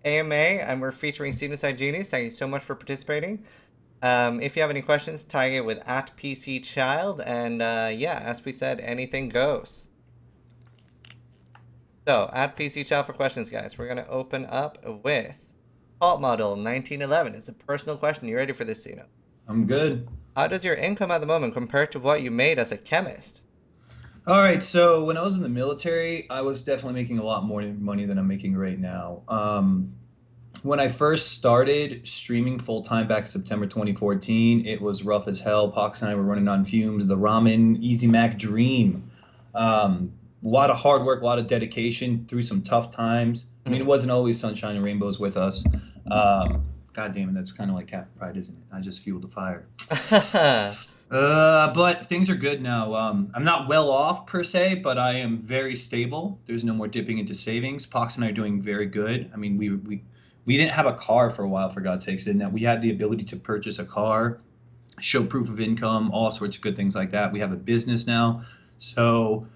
AMA, and we're featuring Zenocide Genies. Thank you so much for participating. If you have any questions, tag it with @PCChild, and yeah, as we said, anything goes. So, @PCChild for questions, guys. We're gonna open up with Alt Model 1911. It's a personal question. You ready for this, Zeno? I'm good. How does your income at the moment compare to what you made as a chemist? All right, so when I was in the military, I was definitely making a lot more money than I'm making right now. When I first started streaming full time back in September 2014, it was rough as hell. Pox and I were running on fumes, the ramen Easy Mac dream. A lot of hard work, a lot of dedication through some tough times. I mean, it Hmm. wasn't always sunshine and rainbows with us. God damn it, that's kind of like Captain Pride, isn't it? I just fueled the fire. But things are good now. I'm not well off per se, but I am very stable. There's no more dipping into savings. Pox and I are doing very good. I mean, we didn't have a car for a while, for God's sakes, didn't that? We had the ability to purchase a car, show proof of income, all sorts of good things like that. We have a business now. So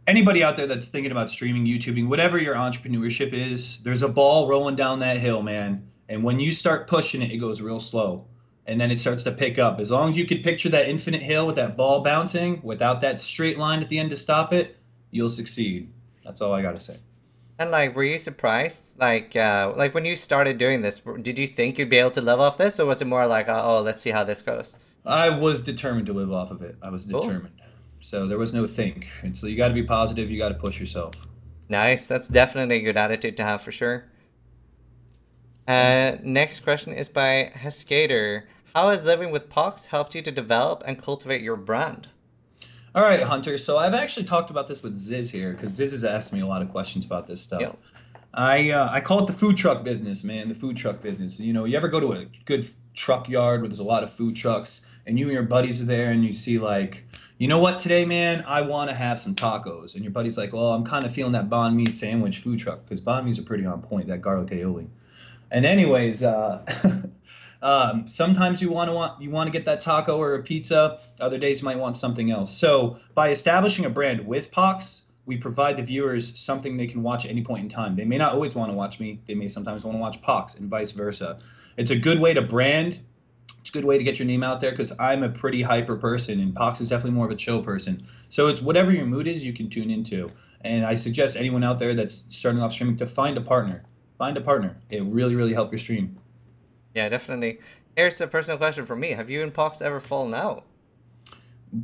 anybody out there that's thinking about streaming, YouTubing, whatever your entrepreneurship is, there's a ball rolling down that hill, man. And when you start pushing it, it goes real slow. And then it starts to pick up. As long as you could picture that infinite hill with that ball bouncing without that straight line at the end to stop it, you'll succeed. That's all I got to say. And like, were you surprised? Like when you started doing this, did you think you'd be able to live off this, or was it more like, oh, let's see how this goes? I was determined to live off of it. I was Cool. determined. So there was no think. And so you got to be positive. You got to push yourself. Nice. That's definitely a good attitude to have for sure. Next question is by Hescator. How has living with Pox helped you to develop and cultivate your brand? All right, Hunter. So I've actually talked about this with Ziz here because Ziz has asked me a lot of questions about this stuff. Yo. I call it the food truck business, man. The food truck business. You know, you ever go to a good truck yard where there's a lot of food trucks, and you and your buddies are there, and you see like, you know what, today, man, I want to have some tacos, and your buddy's like, well, I'm kind of feeling that banh mi sandwich food truck because banh mi's are pretty on point. That garlic aioli. And anyways, sometimes you want to get that taco or a pizza. Other days you might want something else. So by establishing a brand with Pox, we provide the viewers something they can watch at any point in time. They may not always want to watch me. They may sometimes want to watch Pox and vice versa. It's a good way to brand. It's a good way to get your name out there because I'm a pretty hyper person and Pox is definitely more of a chill person. So it's whatever your mood is, you can tune into. And I suggest anyone out there that's starting off streaming to find a partner. Find a partner. It really, really help your stream. Yeah, definitely. Here's a personal question for me. Have you and Pox ever fallen out?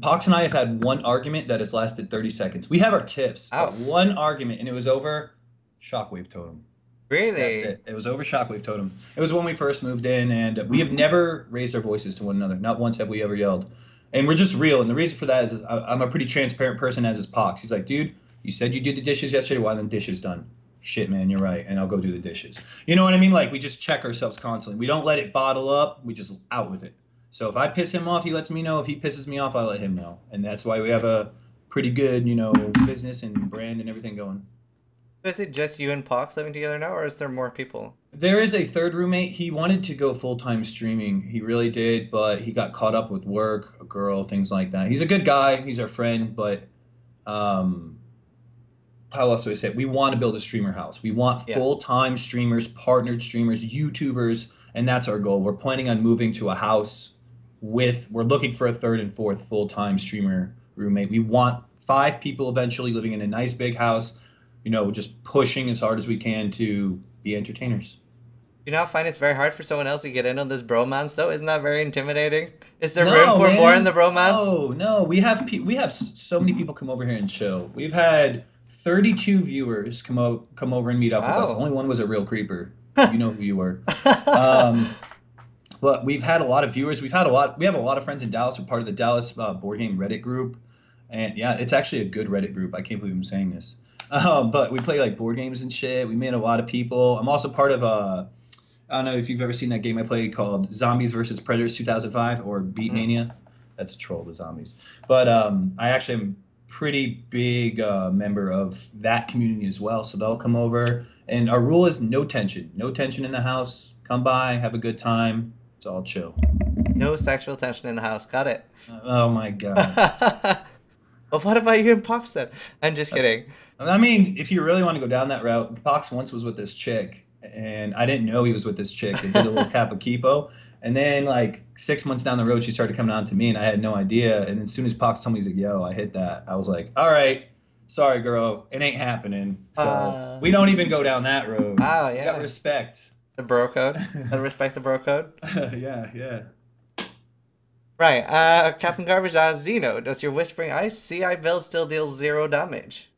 Pox and I have had one argument that has lasted 30 seconds. We have our tiffs, but Oh, one argument, and it was over Shockwave Totem. That's really? it. It was over Shockwave Totem. It was when we first moved in, and we have never raised our voices to one another. Not once have we ever yelled. And we're just real. And the reason for that is I'm a pretty transparent person, as is Pox. He's like, dude, you said you did the dishes yesterday. Why aren't the dishes done? Shit, man, you're right. And I'll go do the dishes. You know what I mean? Like, we just check ourselves constantly. We don't let it bottle up. We just out with it. So if I piss him off, he lets me know. If he pisses me off, I let him know. And that's why we have a pretty good, business and brand and everything going. Is it just you and Pox living together now, or is there more people? There is a third roommate. He wanted to go full-time streaming. He really did, but he got caught up with work, a girl, things like that. He's a good guy. He's our friend, but um, how else do I say it? We want to build a streamer house. We want Yeah. full-time streamers, partnered streamers, YouTubers, and that's our goal. We're planning on moving to a house we're looking for a third and fourth full-time streamer roommate. We want 5 people eventually living in a nice big house, just pushing as hard as we can to be entertainers. Do you not find it's very hard for someone else to get in on this bromance, though? Isn't that very intimidating? Is there room No, for more in man. the bromance? No, no. We have so many people come over here and chill. We've had 32 viewers come over and meet up with us. Wow. Only one was a real creeper. You know who you were. Um, but we've had a lot of viewers. We have a lot of friends in Dallas. We're part of the Dallas board game Reddit group. And yeah, it's actually a good Reddit group. I can't believe I'm saying this. But we play like board games and shit. We met a lot of people. I'm also part of I don't know if you've ever seen that game I played called Zombies versus Predators 2005 or Beat Mm. Mania. That's a troll, the zombies. But I actually am a pretty big member of that community as well. So they'll come over. And our rule is no tension. No tension in the house. Come by, have a good time. It's all chill. No sexual tension in the house. Got it. Oh my God. But what about you and Pox then? I'm just kidding. I mean, if you really want to go down that route, Fox once was with this chick, and I didn't know he was with this chick. They did a little Kappa Kipo. And then like 6 months down the road, she started coming on to me, and I had no idea. And as soon as Pox told me, he's like, "Yo, I hit that," I was like, "All right, sorry, girl, it ain't happening." So Uh, we don't even go down that road. wow, You got yeah. respect. The bro code. Gotta respect the bro code. Yeah, yeah. Right. Captain Garbage asks Zeno, does your Whispering Ice CI build still deal 0 damage?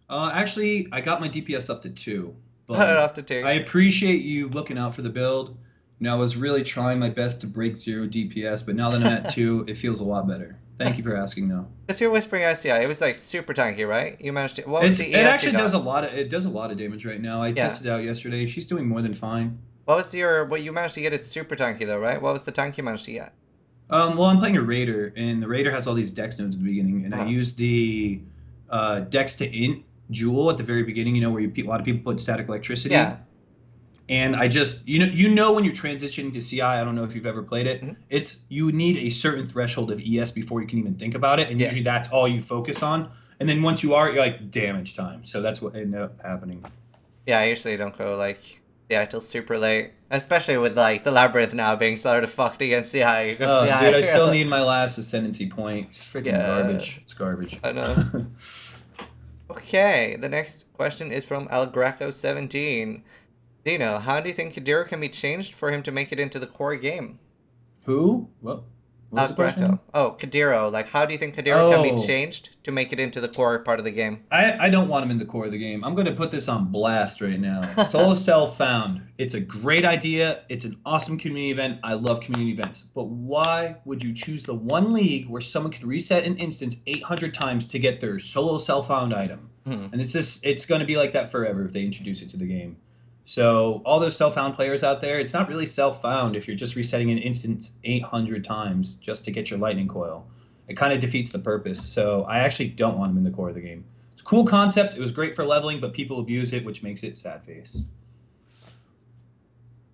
Actually, I got my DPS up to 2, Cut it but off to 2. I appreciate you looking out for the build. You know, I was really trying my best to break 0 DPS, but now that I'm at 2, it feels a lot better. Thank you for asking, though. It's your Whispering Ice CI. It was like super tanky, right? You managed to. What was It the ES you actually does got? a lot of damage right now. I Yeah. tested it out yesterday. She's doing more than fine. What was your. What you managed to get it super tanky though, right? What was the tank you managed to get? Well, I'm playing a Raider, and the Raider has all these Dex nodes at the beginning, and I Uh-huh. used the Dex to Int Jewel at the very beginning. You know, where a lot of people put static Yeah. electricity. And I just you know when you're transitioning to CI, I don't know if you've ever played it. Mhm. It's you need a certain threshold of ES before you can even think about it, and Yeah. usually that's all you focus on. And then once you are, you're like damage time. So that's what ended up happening. Yeah, I usually don't go like. Yeah, till super late. Especially with like the Labyrinth now being sort of fucked against CI. You go Oh, dude, I still CI. need my last ascendancy point. It's freaking Yeah. garbage. It's garbage. I know. Okay, the next question is from El Greco17. Dino, how do you think Kadira can be changed for him to make it into the core game? Who? What was El the Greco. question? Oh, Kadiro. Like, how do you think Kadiro can be Oh, changed to make it into the core part of the game? I don't want him in the core of the game. I'm going to put this on blast right now. Solo Self Found. It's a great idea. It's an awesome community event. I love community events. But why would you choose the one league where someone could reset an instance 800 times to get their Solo Self Found item? Hmm. And it's going to be like that forever if they introduce it to the game. So all those self-found players out there, it's not really self-found if you're just resetting an instance 800 times just to get your lightning coil. It kind of defeats the purpose. So I actually don't want him in the core of the game. It's a cool concept. It was great for leveling, but people abuse it, which makes it sad face.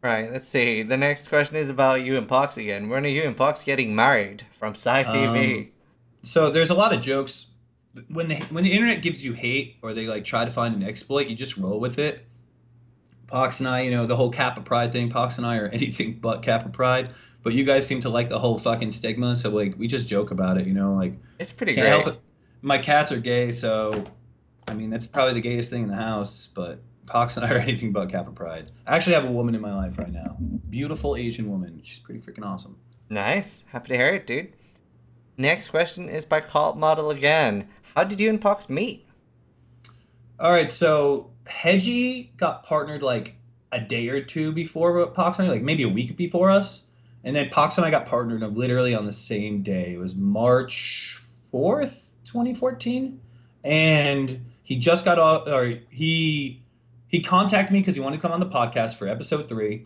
Right, let's see. The next question is about you and Pox again. When are you and Pox getting married? From Sci Um, TV. so there's a lot of jokes when the internet gives you hate or they like try to find an exploit, you just roll with it. Pox and I, the whole Kappa Pride thing, Pox and I are anything but Kappa Pride. But you guys seem to like the whole fucking stigma, so like we just joke about it, like It's pretty can't help great. it. My cats are gay, so I mean that's probably the gayest thing in the house. But Pox and I are anything but Kappa Pride. I actually have a woman in my life right now, beautiful Asian woman. She's pretty freaking awesome. Nice. Happy to hear it, dude. Next question is by Cult Model again. How did you and Pox meet? All right, so Hedgie got partnered like a day or two before Pox and I, like maybe a week before us. And then Pox and I got partnered literally on the same day. It was March 4th, 2014. And he just got off, or he contacted me because he wanted to come on the podcast for episode 3.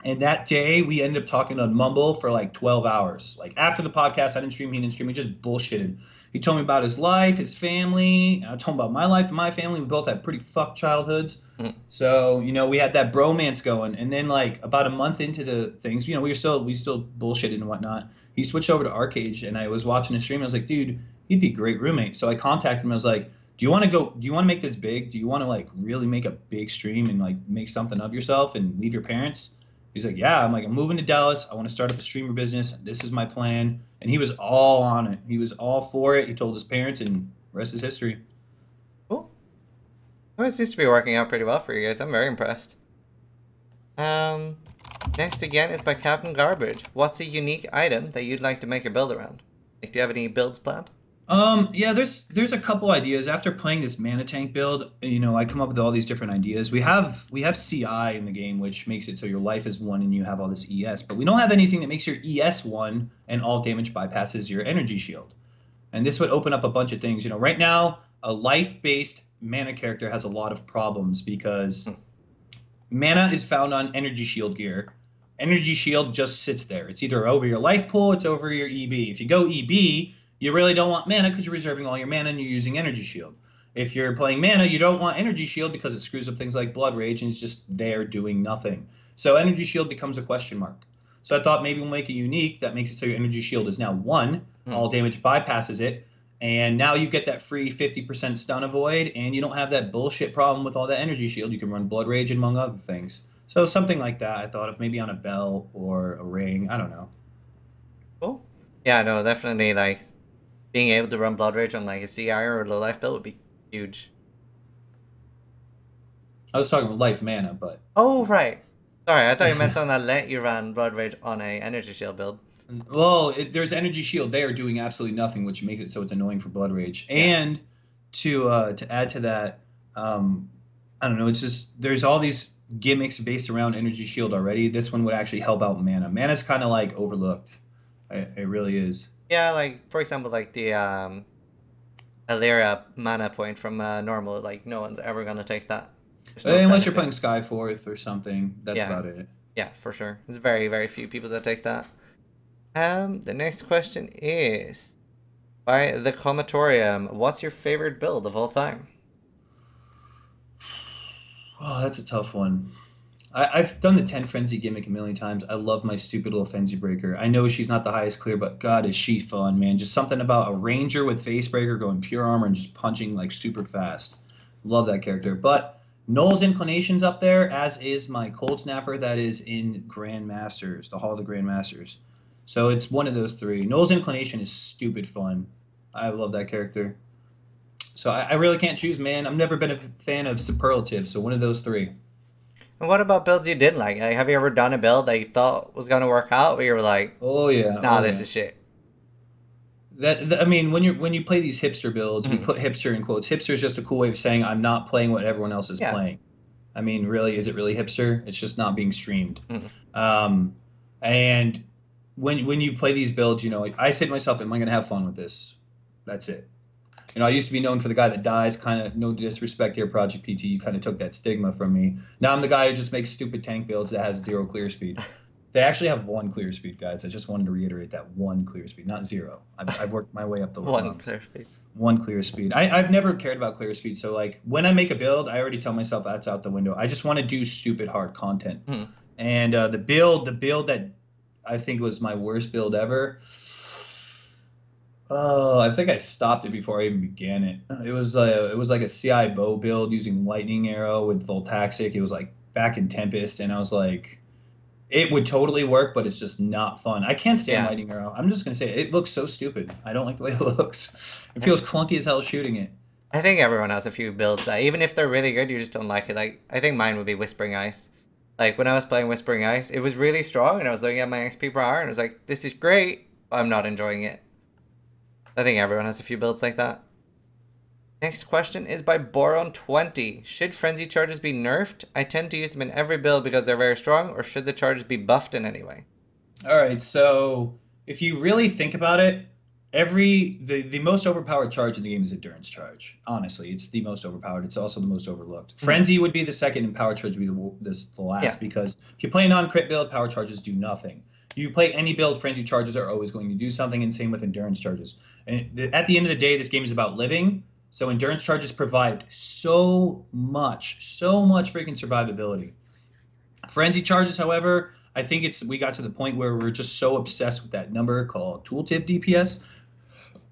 And that day we ended up talking on Mumble for like 12 hours. Like after the podcast, I didn't stream, he didn't stream. We just bullshitted. He told me about his life, his family. I told him about my life and my family. We both had pretty fucked childhoods. Mhm. So, we had that bromance going. And then like about a month into the things, we still bullshitted and whatnot. He switched over to Arcade and I was watching his stream. I was like, dude, he'd be a great roommate. So I contacted him. I was like, do you want to make this big? Do you want to like really make a big stream and like make something of yourself and leave your parents? He's like, yeah. I'm like, I'm moving to Dallas. I want to start up a streamer business. This is my plan. And he was all on it. He was all for it. He told his parents, and the rest is history. Cool. Well, it seems to be working out pretty well for you guys. I'm very impressed. Um, Next again is by Captain Garbage. What's a unique item that you'd like to make a build around? Like, do you have any builds planned? Yeah, there's a couple ideas. After playing this mana tank build, I come up with all these different ideas. We have CI in the game, which makes it so your life is 1 and you have all this ES, but we don't have anything that makes your ES 1 and all damage bypasses your energy shield. And this would open up a bunch of things. Right now, a life-based mana character has a lot of problems because mana is found on energy shield gear. Energy shield just sits there. It's either over your life pool, it's over your EB. If you go EB, you really don't want mana because you're reserving all your mana and you're using energy shield. If you're playing mana, you don't want energy shield because it screws up things like blood rage and it's just there doing nothing. So energy shield becomes a question mark. So I thought maybe we'll make it unique that makes it so your energy shield is now 1, Hmm. all damage bypasses it, And now you get that free 50% stun avoid, and you don't have that bullshit problem with all that energy shield. You can run Blood Rage among other things. So something like that I thought of, maybe on a belt or a ring. I don't know. Cool. Yeah, no, definitely like being able to run Blood Rage on like a CI or a low life build would be huge. I was talking about life mana, but Oh, right. Sorry, I thought you meant something that let you run Blood Rage on a energy shield build. well, there's energy shield there doing absolutely nothing, which makes it so it's annoying for Blood Rage. Yeah. And to add to that, um, I don't know. It's just there's all these gimmicks based around energy shield already. This one would actually help out mana. Mana's kind of like overlooked. It really is. Yeah, like for example, like the Illyria mana point from normal, like no one's ever gonna take that. There's no Unless you're benefit. playing Skyforth or something, that's Yeah, about it. yeah, for sure. There's very, very few people that take that. The next question is by the Comatorium. What's your favorite build of all time? Oh, that's a tough one. I've done the 10 Frenzy gimmick a million times. I love my stupid little Frenzy Breaker. I know she's not the highest clear, but God, is she fun, man. Just something about a Ranger with Face Breaker going pure armor and just punching like super fast. Love that character. But Null's Inclination's up there, as is my Cold Snapper that is in Grandmasters, the Hall of the Grandmasters. So it's one of those three. Null's Inclination is stupid fun. I love that character. So I really can't choose, man. I've never been a fan of Superlative, so one of those three. And what about builds you didn't like? Like, have you ever done a build that you thought was gonna work out, but you were like, Oh yeah, nah, oh this yeah. is shit. I mean, when you play these hipster builds, we Mhm. put hipster in quotes. Hipster is just a cool way of saying I'm not playing what everyone else is Yeah. playing. I mean, really, is it really hipster? It's just not being streamed. Mhm. Um, and when you play these builds, you know, I say to myself, "Am I going to have fun with this?" That's it. You know, I used to be known for the guy that dies. Kind of no disrespect here, Project PT. You kind of took that stigma from me. Now I'm the guy who just makes stupid tank builds that has zero clear speed. They actually have one clear speed, guys. I just wanted to reiterate that one clear speed, not zero. I've worked my way up the One rungs. clear speed. One clear speed. I've never cared about clear speed. So like when I make a build, I already tell myself that's out the window. I just want to do stupid hard content. Mhm. And the build that I think was my worst build ever. Oh, I think I stopped it before I even began it. It was like a CI bow build using lightning arrow with Voltaxic. It was like back in Tempest, and I was like, it would totally work, but it's just not fun. I can't stand Yeah. lightning arrow. I'm just gonna say it looks so stupid. I don't like the way it looks. It feels clunky as hell shooting it. I think everyone has a few builds that even if they're really good, you just don't like it. Like I think mine would be Whispering Ice. Like when I was playing Whispering Ice, it was really strong, and I was looking at my XP per hour, and I was like, "This is great," but I'm not enjoying it. I think everyone has a few builds like that. Next question is by Boron20. Should frenzy charges be nerfed? I tend to use them in every build because they're very strong, or should the charges be buffed in any way? All right, so if you really think about it, the most overpowered charge in the game is endurance charge. Honestly, it's the most overpowered. It's also the most overlooked. Mhm. Frenzy would be the second, and power charge would be the Yeah, last because if you play a non-crit build, power charges do nothing. You play any build, frenzy charges are always going to do something, and same with endurance charges. And at the end of the day, this game is about living. So endurance charges provide so much freaking survivability. Frenzy charges, however, I think we got to the point where we're just so obsessed with that number called tooltip DPS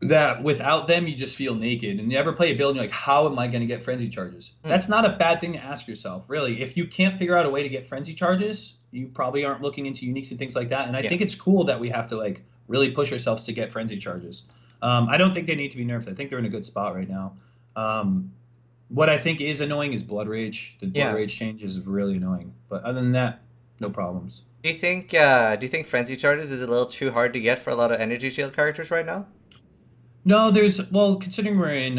that without them you just feel naked. And you ever play a build and you're like, how am I going to get frenzy charges? mm, That's not a bad thing to ask yourself, really. If you can't figure out a way to get frenzy charges, you probably aren't looking into uniques and things like that. And I yeah, think it's cool that we have to like really push ourselves to get frenzy charges. I don't think they need to be nerfed. I think they're in a good spot right now. Um, what I think is annoying is Blood Rage. The Blood yeah. Rage change is really annoying. But other than that, no problems. Do you think frenzy charges is a little too hard to get for a lot of energy shield characters right now? No, considering we're in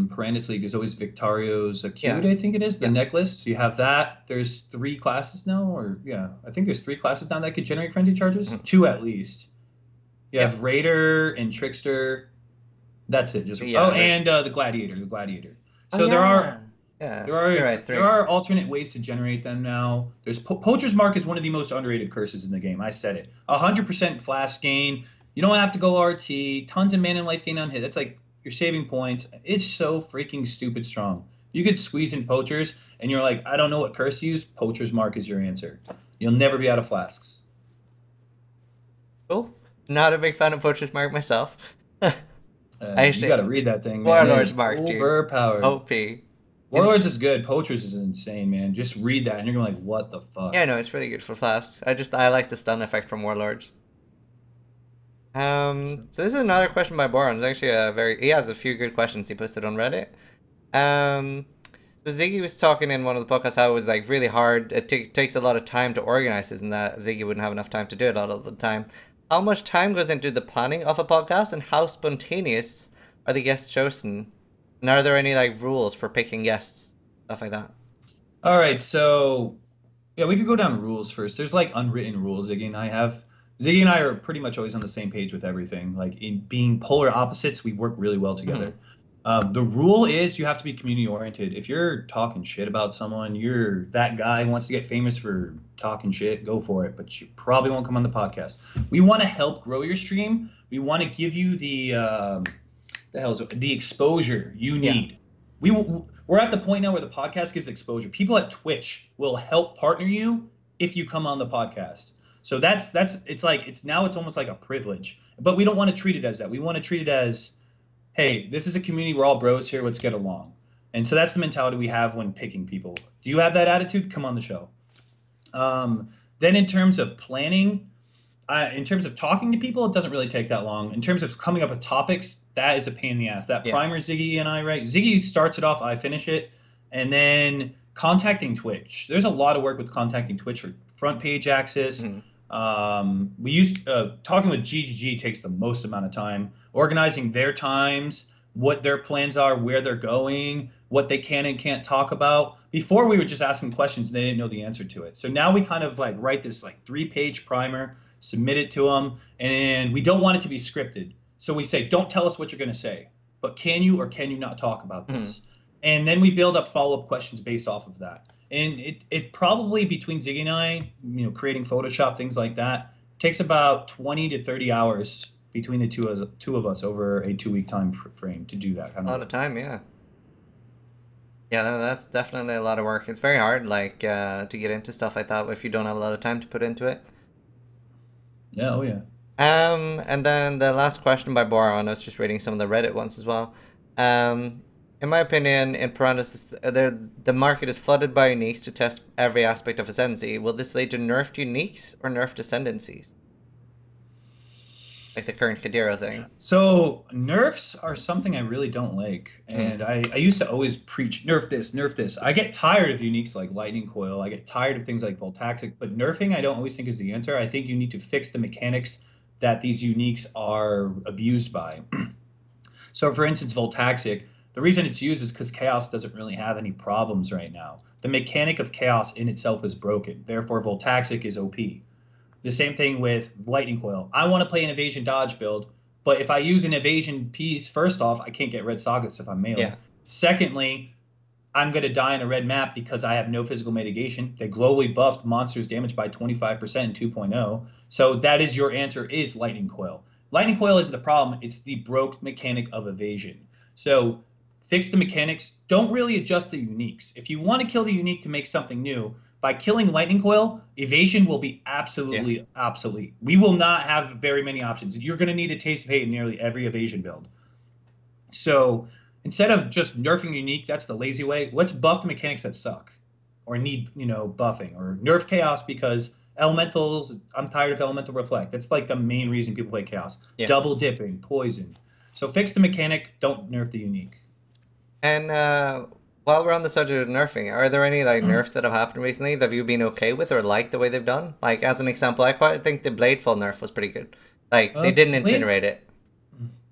Parandis League, there's always Victario's Acute, Yeah, I think it is, the yeah. necklace. You have that. There's three classes now, or yeah, I think there's three classes now that could generate frenzy charges. Mhm. Two at least. You have Yep. Raider and Trickster. That's it. Just Yeah. Right. and the Gladiator, the Gladiator. Oh So yeah. Yeah. You're right. there Three. are alternate ways to generate them now. There's Poacher's Mark is one of the most underrated curses in the game. I said it. 100% flash gain. You don't have to go RT. Tons of mana and life gain on hit. That's like you're saving points. It's so freaking stupid strong. You could squeeze in Poachers, and you're like, I don't know what curse to use. Poacher's Mark is your answer. You'll never be out of flasks. Cool. Not a big fan of Poacher's Mark myself. You Actually, got to read that thing, man. It Warlords is Mark, dude. overpowered. OP. In, Warlords is good. Poachers is insane, man. Just read that and you're gonna be like, what the fuck? yeah, no, it's really good for flasks. I like the stun effect from Warlords. So this is another question by Boron. It's actually he has a few good questions he posted on Reddit. Um, so Ziggy was talking in one of the podcasts how it was like really hard. It takes a lot of time to organize this, and that Ziggy wouldn't have enough time to do it all of the time. How much time goes into the planning of a podcast, and how spontaneous are the guests chosen? And are there any like rules for picking guests, stuff like that? All right, so yeah, we could go down rules first. There's like unwritten rules Ziggy and I have. Ziggy and I are pretty much always on the same page with everything. Like in being polar opposites, we work really well Mhm. together. The rule is you have to be community oriented. If you're talking shit about someone, you're that guy who wants to get famous for talking shit, go for it. But you probably won't come on the podcast. We want to help grow your stream. We want to give you the hell is it? The exposure you Yeah. need. We're at the point now where the podcast gives exposure. People at Twitch will help partner you if you come on the podcast. So that's it's almost like a privilege. But we don't want to treat it as that. We want to treat it as, hey, this is a community. We're all bros here. Let's get along. And so that's the mentality we have when picking people. Do you have that attitude? Come on the show. Then in terms of planning, in terms of talking to people, it doesn't really take that long. In terms of coming up with topics, that is a pain in the ass. That Yeah. primer Ziggy and I write, Ziggy starts it off, I finish it, and then contacting Twitch. There's a lot of work with contacting Twitch for front page access. Mhm. We use talking with GGG takes the most amount of time. Organizing their times, what their plans are, where they're going, what they can and can't talk about. Before we were just asking questions and they didn't know the answer to it. So now we kind of like write this like 3-page primer, submit it to them, and we don't want it to be scripted. So we say, don't tell us what you're going to say, but can you or can you not talk about Mhm. this? And then we build up follow-up questions based off of that. And it probably between Ziggy and I, creating Photoshop, things like that, takes about 20 to 30 hours between the two of us over a 2-week time frame to do that kind A of lot of work. time, yeah. Yeah, no, that's definitely a lot of work. It's very hard, like, to get into stuff like that if you don't have a lot of time to put into it. Yeah, oh yeah. And then the last question by Boron, I was just reading some of the Reddit ones as well. In my opinion, in parentheses, the market is flooded by uniques to test every aspect of ascendancy. Will this lead to nerfed uniques or nerfed ascendancies? Like the current Kadiro thing. So nerfs are something I really don't like, Hmm. and I used to always preach nerf this, nerf this. I get tired of uniques like lightning coil. I get tired of things like voltaxic, but nerfing I don't always think is the answer. I think you need to fix the mechanics that these uniques are abused by. So for instance, voltaxic, the reason it's used is because chaos doesn't really have any problems right now. The mechanic of chaos in itself is broken. Therefore, voltaxic is OP. The same thing with lightning coil. I want to play an evasion dodge build, but if I use an evasion piece, first off, I can't get red sockets if I'm melee. Yeah. Secondly, I'm going to die in a red map because I have no physical mitigation. They globally buffed monsters damage by 25% in 2.0. So that is your answer is lightning coil. Lightning coil isn't the problem. It's the broke mechanic of evasion. So fix the mechanics. Don't really adjust the uniques. If you want to kill the unique to make something new, by killing lightning coil, evasion will be Yeah. absolutely obsolete. We will not have very many options. You're going to need a taste of hate in nearly every evasion build. So instead of just nerfing unique, that's the lazy way. Let's buff the mechanics that suck or need, buffing, or nerf chaos because elementals. I'm tired of elemental reflect. That's like the main reason people play chaos. Yeah. Double dipping, poison. So fix the mechanic. Don't nerf the unique. And while we're on the subject of nerfing, are there any like nerfs that have happened recently that you've been okay with or like the way they've done? Like as an example, I quite think the Bladefall nerf was pretty good. Like they didn't Blade incinerate it.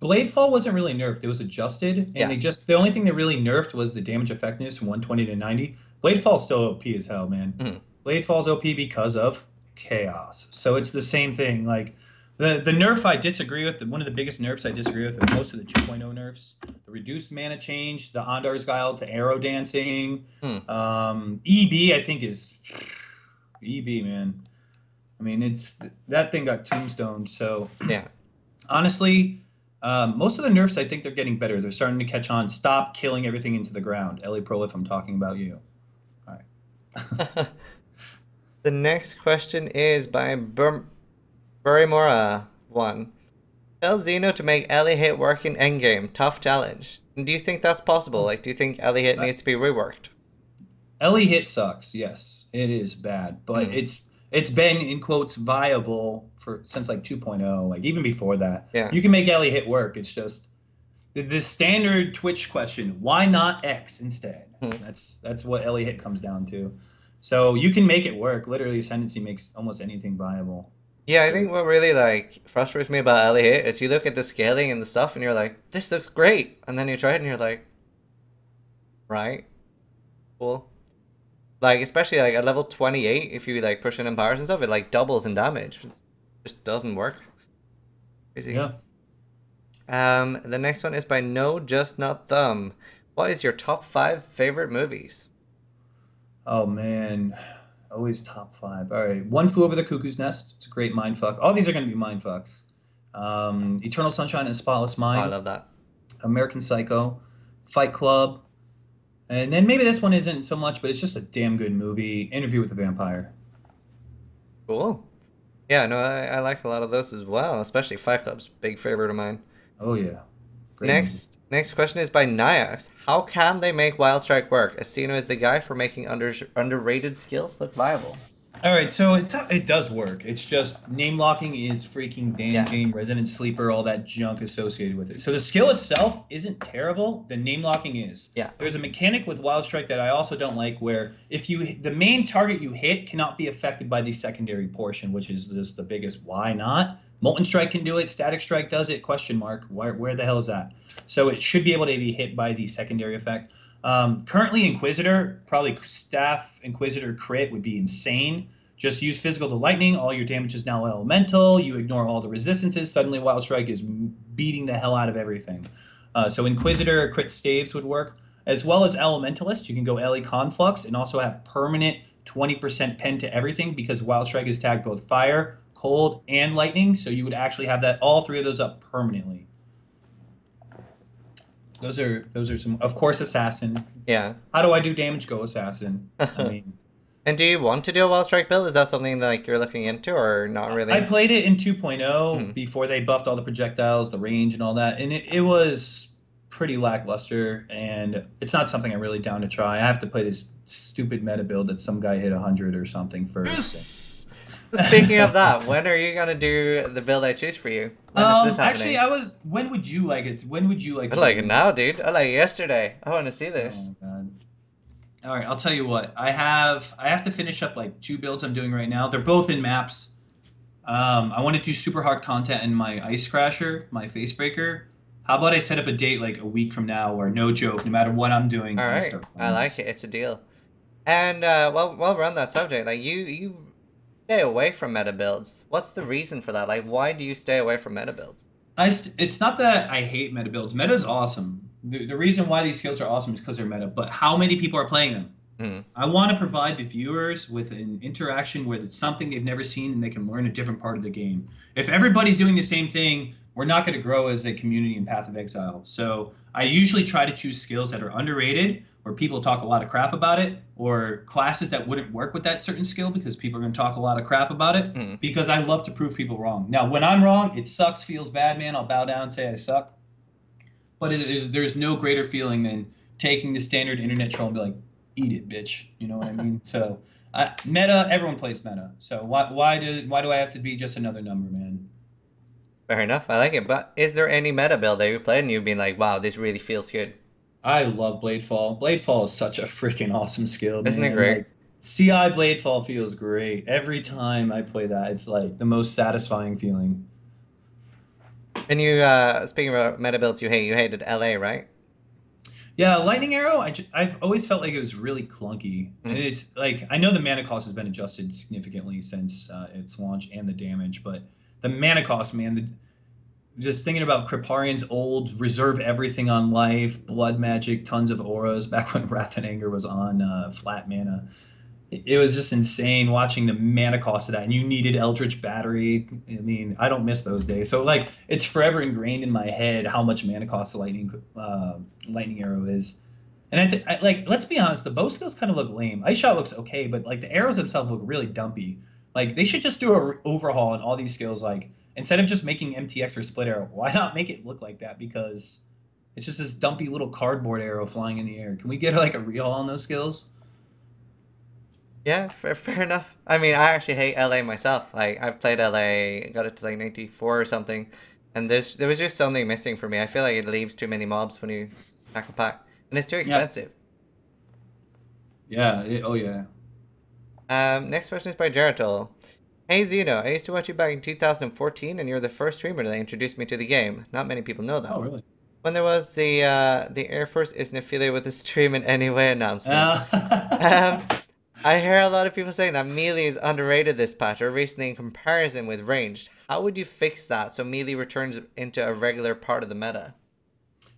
Bladefall wasn't really nerfed. It was adjusted, and Yeah. the only thing they really nerfed was the damage effectiveness from 120 to 90. Bladefall's still OP as hell, man. Mhm. Bladefall's OP because of chaos. So it's the same thing. Like the nerf I disagree with, one of the biggest nerfs I disagree with are most of the 2.0 nerfs. The reduced mana change, the Ondar's Guile to arrow dancing. Hmm. EB I think is EB, man. I mean, that thing got tombstoned. So Yeah. honestly, most of the nerfs, I think they're getting better. They're starting to catch on. Stop killing everything into the ground. Ellie Prolif, I'm talking about you. All right. The next question is by Burimora one. Tell Zeno to make Ellie hit work in endgame. Tough challenge. Do you think that's possible? Like, do you think Ellie hit Uh, needs to be reworked? Ellie hit sucks. Yes, it is bad, but Hmm. it's been in quotes viable for since like 2.0, like even before that. Yeah. You can make Ellie hit work. It's just the standard Twitch question, why not X instead? Hmm. That's what Ellie hit comes down to. So you can make it work. Literally, Ascendancy makes almost anything viable. Yeah, I So think what really like frustrates me about Ellie hit is you look at the scaling and the stuff and you're like, this looks great. And then you try it and you're like, right, cool. Like, especially like at level 28, if you like push in powers and stuff, it like doubles in damage. It just doesn't work. Crazy. yeah. The next one is by No Just Not Thumb. What is your top 5 favorite movies? Oh man, always top five. All right, One Flew Over the Cuckoo's Nest. It's a great mind fuck. All these are going to be mind fucks. Eternal Sunshine and Spotless Oh, I Mind, love that. American Psycho, Fight Club, and then maybe this one isn't so much, but it's just a damn good movie. Interview with the Vampire. Cool. Yeah, no, I like a lot of those as well, especially Fight Club's big favorite of mine. Oh yeah, great movie. Next question is by Nyax. How can they make Wild Strike work? As Zeno is the guy for making underrated skills look viable. All right, so it does work. It's just name locking is freaking Dan's Yeah. game, Resident Sleeper, all that junk associated with it. So the skill itself isn't terrible. The name locking is. Yeah. There's a mechanic with Wild Strike that I also don't like, where if the main target you hit cannot be affected by the secondary portion, which is just the biggest. Why not? Molten Strike can do it. Static Strike does it. Question mark. Where the hell is that? So it should be able to be hit by the secondary effect. Currently, Inquisitor, probably Staff Inquisitor crit would be insane. Just use physical to lightning. All your damage is now elemental. You ignore all the resistances. Suddenly, Wild Strike is beating the hell out of everything. So Inquisitor crit staves would work, as well as Elementalist. You can go Ele Conflux and also have permanent 20% pen to everything because Wild Strike is tagged both fire, cold, and lightning. So you would actually have that all three of those up permanently. Those are some, of course, Assassin. Yeah. How do I do damage? Go Assassin. I mean, And do you want to do a Wild Strike build? Is that something like you're looking into or not really? I played it in 2.0 before they buffed all the projectiles, the range, and all that, and it was pretty lackluster. And it's not something I'm really down to try. I have to play this stupid meta build that some guy hit 100 or something first. Speaking of that, when are you gonna do the build I choose for you? When is this happening? Actually, when would you like it? When would you like I to like do it now, dude. I like it yesterday. I want to see this. Oh god. All right, I'll tell you what. I have to finish up like 2 builds I'm doing right now. They're both in maps. I want to do super hard content in my Ice Crasher, my Face Breaker. How about I set up a date like a week from now where no joke, no matter what I'm doing, All I right, start I like it. It's a deal. And while we're on that subject, like you stay away from meta builds. What's the reason for that? Like, why do you stay away from meta builds? It's not that I hate meta builds. Meta is awesome. The reason why these skills are awesome is because they're meta, but how many people are playing them? Mm. I want to provide the viewers with an interaction where it's something they've never seen and they can learn a different part of the game. If everybody's doing the same thing, we're not going to grow as a community in Path of Exile. So I usually try to choose skills that are underrated, where people talk a lot of crap about it, or classes that wouldn't work with that certain skill because people are going to talk a lot of crap about it, because I love to prove people wrong. Now, when I'm wrong, it sucks, feels bad, man. I'll bow down and say I suck. But there's no greater feeling than taking the standard internet troll and be like, eat it, bitch. You know what I mean? So meta, everyone plays meta. So why do I have to be just another number, man? Fair enough. I like it. But is there any meta build that you played and you've been like, wow, this really feels good? I love Bladefall. Bladefall is such a freaking awesome skill, man. Isn't it great? Like, CI Bladefall feels great. Every time I play that, it's like the most satisfying feeling. And you, speaking about meta builds you hated LA, right? Yeah, Lightning Arrow, I've always felt like it was really clunky. And it's like, I know the mana cost has been adjusted significantly since its launch and the damage, but the mana cost, man, just thinking about Kriparian's old reserve everything on life, blood magic, tons of auras, back when Wrath and Anger was on flat mana. It was just insane watching the mana cost of that, and you needed Eldritch Battery. I mean, I don't miss those days. So like, it's forever ingrained in my head how much mana cost the Lightning Arrow is. And like, let's be honest, the bow skills kind of look lame. Ice Shot looks okay, but like the arrows themselves look really dumpy. Like they should just do an overhaul on all these skills, like instead of just making MTX for split arrow, why not make it look like that? Because it's just this dumpy little cardboard arrow flying in the air. Can we get like a rehaul on those skills? Yeah, fair enough. I mean, I actually hate LA myself. Like, I've played LA, got it to like 94 or something, and there was just something missing for me. I feel like it leaves too many mobs when you pack a pack, and it's too Yeah. expensive. Yeah. Oh yeah. Next question is by Geritol. Hey Zeno, I used to watch you back in 2014, and you're the first streamer that introduced me to the game. Not many people know that. Oh really? When there was the Air Force isn't affiliated with the stream in any way announcement. Uh, Um, I hear a lot of people saying that melee is underrated this patch, or recently in comparison with ranged. How would you fix that so melee returns into a regular part of the meta?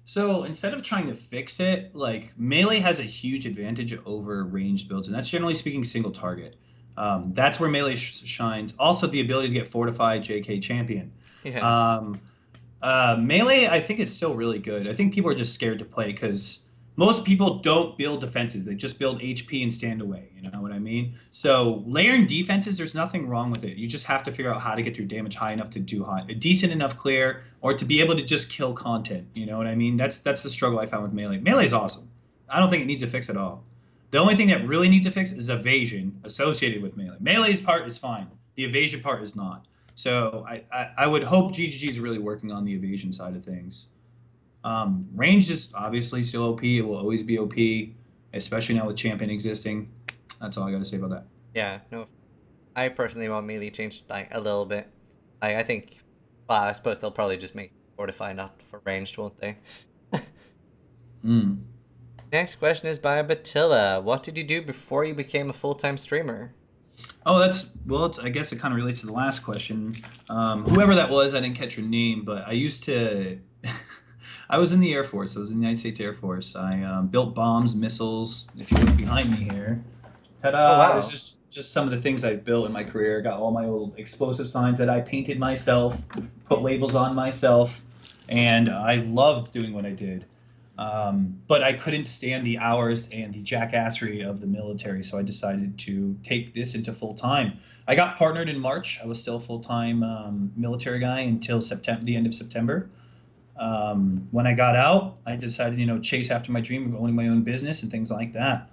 So instead of trying to fix it, like melee has a huge advantage over ranged builds, and that's generally speaking single target. That's where melee shines. Also, the ability to get fortified JK champion. Yeah. Um, Melee, I think, is still really good. I think people are just scared to play because most people don't build defenses. They just build HP and stand away. You know what I mean? So layering defenses, there's nothing wrong with it. You just have to figure out how to get your damage high enough to do a decent enough clear, or to be able to just kill content. You know what I mean? That's the struggle I found with Melee. Melee is awesome. I don't think it needs a fix at all. The only thing that really needs a fix is evasion associated with Melee. Melee's part is fine. The evasion part is not. So I would hope GGG is really working on the evasion side of things. Range is obviously still OP. It will always be OP, especially now with champion existing. That's all I got to say about that. Yeah, no. I personally want melee changed like a little bit. I think, well, I suppose they'll probably just make fortify not for ranged, won't they? Mm. Next question is by Batilla. What did you do before you became a full-time streamer? Oh, I guess it kind of relates to the last question. Whoever that was, I didn't catch your name, but I used to. I was in the Air Force. I was in the United States Air Force. I built bombs, missiles. If you look behind me here, Oh ta-da! It's wow. just some of the things I've built in my career. Got all my old explosive signs that I painted myself, put labels on myself, and I loved doing what I did. But I couldn't stand the hours and the jackassery of the military, so I decided to take this into full time. I got partnered in March. I was still a full time military guy until September, the end of September. When I got out, I decided, chase after my dream of owning my own business and things like that.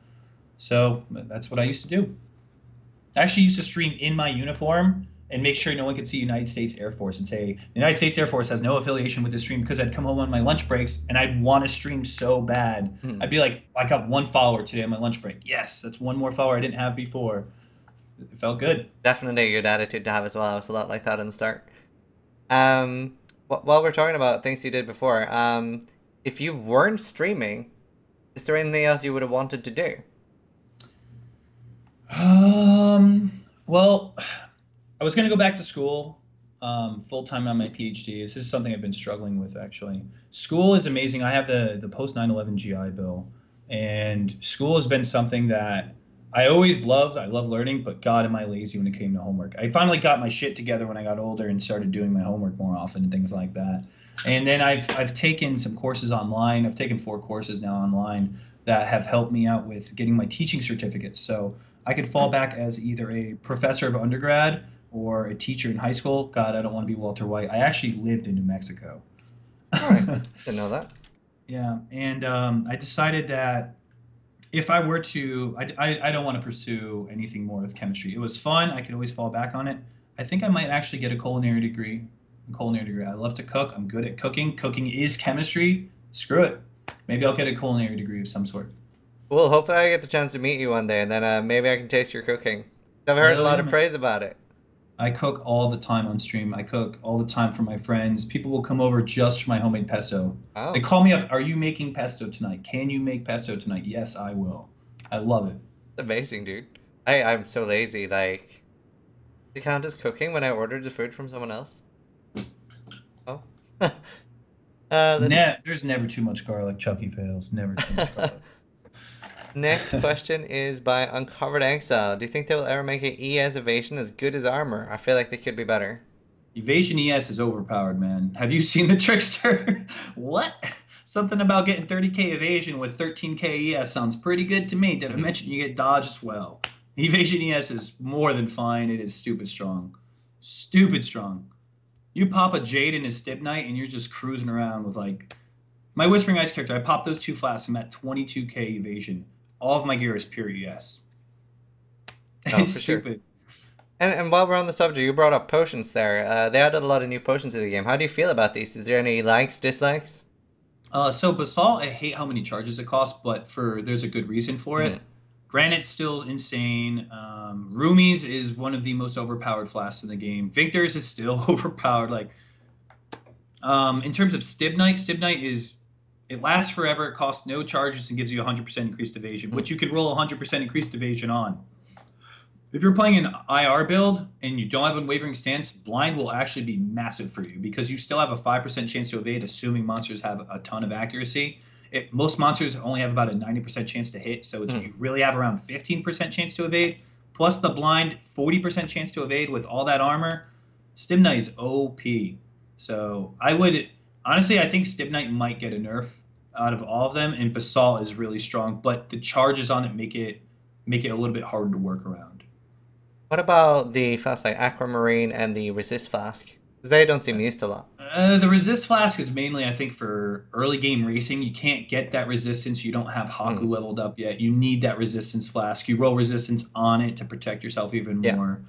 So that's what I used to do. I actually used to stream in my uniform and make sure no one could see United States Air Force and say, the United States Air Force has no affiliation with this stream, because I'd come home on my lunch breaks and I'd want to stream so bad. Hmm. I'd be like, I got one follower today on my lunch break. Yes, that's one more follower I didn't have before. It felt good. Definitely a good attitude to have as well. I was a lot like that in the start. While we're talking about things you did before, if you weren't streaming, is there anything else you would have wanted to do? Well, I was going to go back to school full time on my PhD. This is something I've been struggling with, actually. School is amazing. I have the post 9/11 GI Bill, and school has been something that I always loved. I love learning, but God, am I lazy when it came to homework. I finally got my shit together when I got older and started doing my homework more often and things like that. And then I've taken some courses online. I've taken 4 courses now online that have helped me out with getting my teaching certificates. So I could fall back as either a professor of undergrad or a teacher in high school. God, I don't want to be Walter White. I actually lived in New Mexico. All right, didn't know that. Yeah, and I decided that if I were to, I don't want to pursue anything more with chemistry. It was fun. I could always fall back on it. I think I might actually get a culinary degree. I love to cook. I'm good at cooking. Cooking is chemistry. Screw it. Maybe I'll get a culinary degree of some sort. Well, hopefully I get the chance to meet you one day, and then maybe I can taste your cooking. I've heard a Hell lot yeah, of man. praise about it. I cook all the time on stream. I cook all the time for my friends. People will come over just for my homemade pesto. They Oh, call me up. Are you making pesto tonight? Can you make pesto tonight? Yes, I will. I love it. it's amazing, dude. I'm so lazy. Like, you count as cooking when I ordered the food from someone else? Oh. Let's There's never too much garlic. Chucky fails. Never too much garlic. Next question is by Uncovered Exile. Do you think they will ever make an ES evasion as good as armor? I feel like they could be better. Evasion ES is overpowered, man. Have you seen the Trickster? What? Something about getting 30k evasion with 13k ES sounds pretty good to me. Did I Mhm. mention you get dodge as well? Evasion ES is more than fine. It is stupid strong. Stupid strong. You pop a Jade and a Stibnite, and you're just cruising around with like my Whispering Ice character. I pop those two flasks. I'm at 22k evasion. All of my gear is pure ES. Oh, It's for sure. stupid. And while we're on the subject, you brought up potions there. They added a lot of new potions to the game. How do you feel about these? Is there any likes, dislikes? So Basalt, I hate how many charges it costs, but there's a good reason for it. Hmm. Granite's still insane. Rumi's is one of the most overpowered flasks in the game. Victor's is still overpowered. Like, in terms of Stibnite is it lasts forever. It costs no charges and gives you 100% increased evasion, which you can roll 100% increased evasion on. If you're playing an IR build and you don't have Unwavering Stance, Blind will actually be massive for you because you still have a 5% chance to evade, assuming monsters have a ton of accuracy. Most monsters only have about a 90% chance to hit, so you really have around 15% chance to evade. Plus the Blind, 40% chance to evade with all that armor. Stibnite is OP. So honestly, I think Stibnite might get a nerf out of all of them, and Basalt is really strong, but the charges on it make it a little bit harder to work around. What about the flasks like Aquamarine and the Resist Flask? Because they don't seem used a lot. The resist flask is mainly, I think, for early game racing. You can't get that resistance. You don't have Haku leveled up yet. You need that resistance flask. You roll resistance on it to protect yourself even more.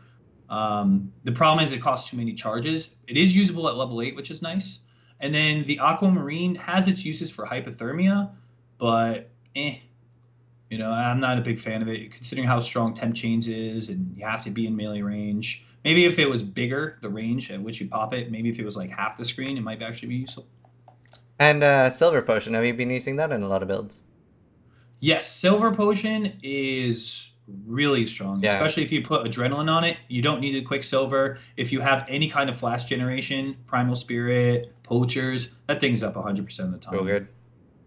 The problem is it costs too many charges. It is usable at level 8, which is nice. And then the Aquamarine has its uses for hypothermia, but You know, I'm not a big fan of it, considering how strong Temp Chains is, and you have to be in melee range. Maybe if it was bigger, the range at which you pop it, maybe if it was like half the screen, it might actually be useful. And Silver Potion, have you been using that in a lot of builds? Yes, Silver Potion is really strong, especially if you put Adrenaline on it. You don't need a Quicksilver. If you have any kind of flash generation, Primal Spirit, Poachers, that thing's up 100% of the time. Real good.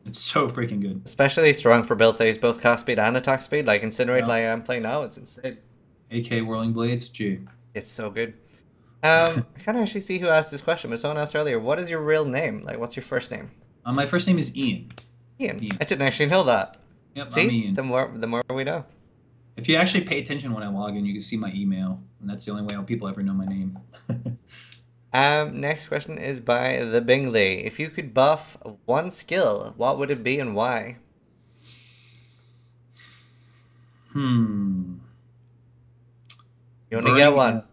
It's so freaking good. Especially strong for builds that use both cast speed and attack speed. Like Incinerate, like I'm playing now, it's insane. AK Whirling Blades, G. It's so good. I can't actually see who asked this question, but someone asked earlier, what is your real name? Like, what's your first name? My first name is Ian. Ian. I didn't actually know that. Yep, see? I'm Ian. The more we know. If you actually pay attention when I log in, you can see my email, and that's the only way people ever know my name. Next question is by the Bingley. If you could buff one skill, what would it be and why? You only get one.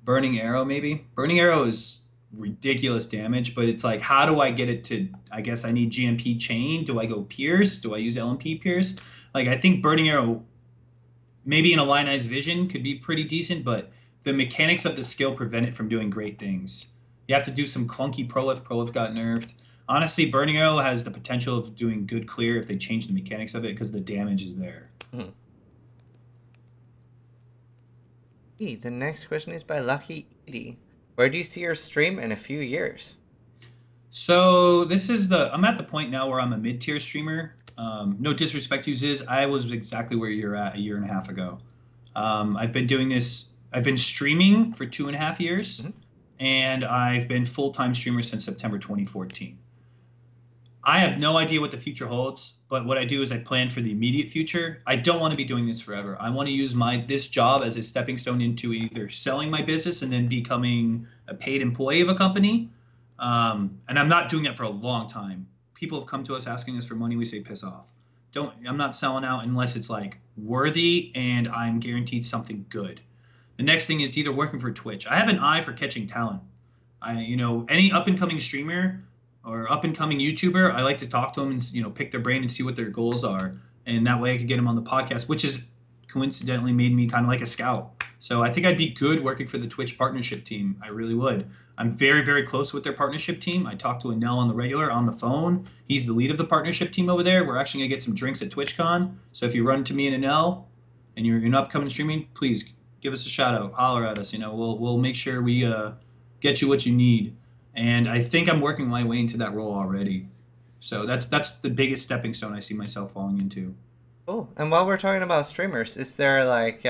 Burning Arrow, maybe? Burning Arrow is ridiculous damage, but it's like, how do I get it to, I guess I need GMP Chain. Do I go Pierce? Do I use LMP Pierce? Like, I think Burning Arrow, maybe in a Lionized Vision, could be pretty decent, but the mechanics of the skill prevent it from doing great things. You have to do some clunky Prolif. Prolif got nerfed. Honestly, Burning Arrow has the potential of doing good clear if they change the mechanics of it because the damage is there. The next question is by Lucky Edie. Where do you see your stream in a few years? So I'm at the point now where I'm a mid-tier streamer. No disrespect to Ziz, I was exactly where you're at a year and a half ago. I've been doing this. I've been streaming for 2.5 years, and I've been full-time streamer since September 2014. I have no idea what the future holds, but what I do is I plan for the immediate future. I don't want to be doing this forever. I want to use this job as a stepping stone into either selling my business and then becoming a paid employee of a company. And I'm not doing that for a long time. People have come to us asking us for money. We say, piss off. I'm not selling out unless it's like worthy and I'm guaranteed something good. The next thing is either working for Twitch. I have an eye for catching talent. Any up-and-coming streamer or up-and-coming YouTuber, I like to talk to them and pick their brain and see what their goals are, and that way I could get them on the podcast, which has coincidentally made me kind of like a scout. So I think I'd be good working for the Twitch partnership team. I really would. I'm very, very close with their partnership team. I talk to Anel on the regular on the phone. He's the lead of the partnership team over there. We're actually gonna get some drinks at TwitchCon. So if you run into me and Anel, and you're in upcoming streaming, please give us a shout out, holler at us. We'll make sure we get you what you need. And I think I'm working my way into that role already. So that's the biggest stepping stone I see myself falling into. Cool. And while we're talking about streamers, is there like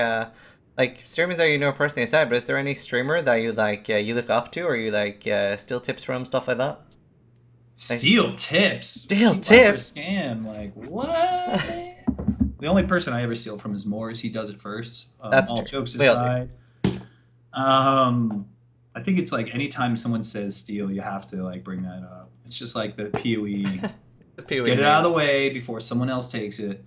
streamers that you know personally aside, but is there any streamer that you you look up to, or you steal tips from, stuff like that? Steal tips? Steal tips? Scam? Like what? The only person I ever steal from is Morris. He does it first. That's all true. jokes aside. I think it's like anytime someone says steal, you have to like bring that up. It's just like the PoE. The Just PoE get it out of meme. the way before someone else takes it.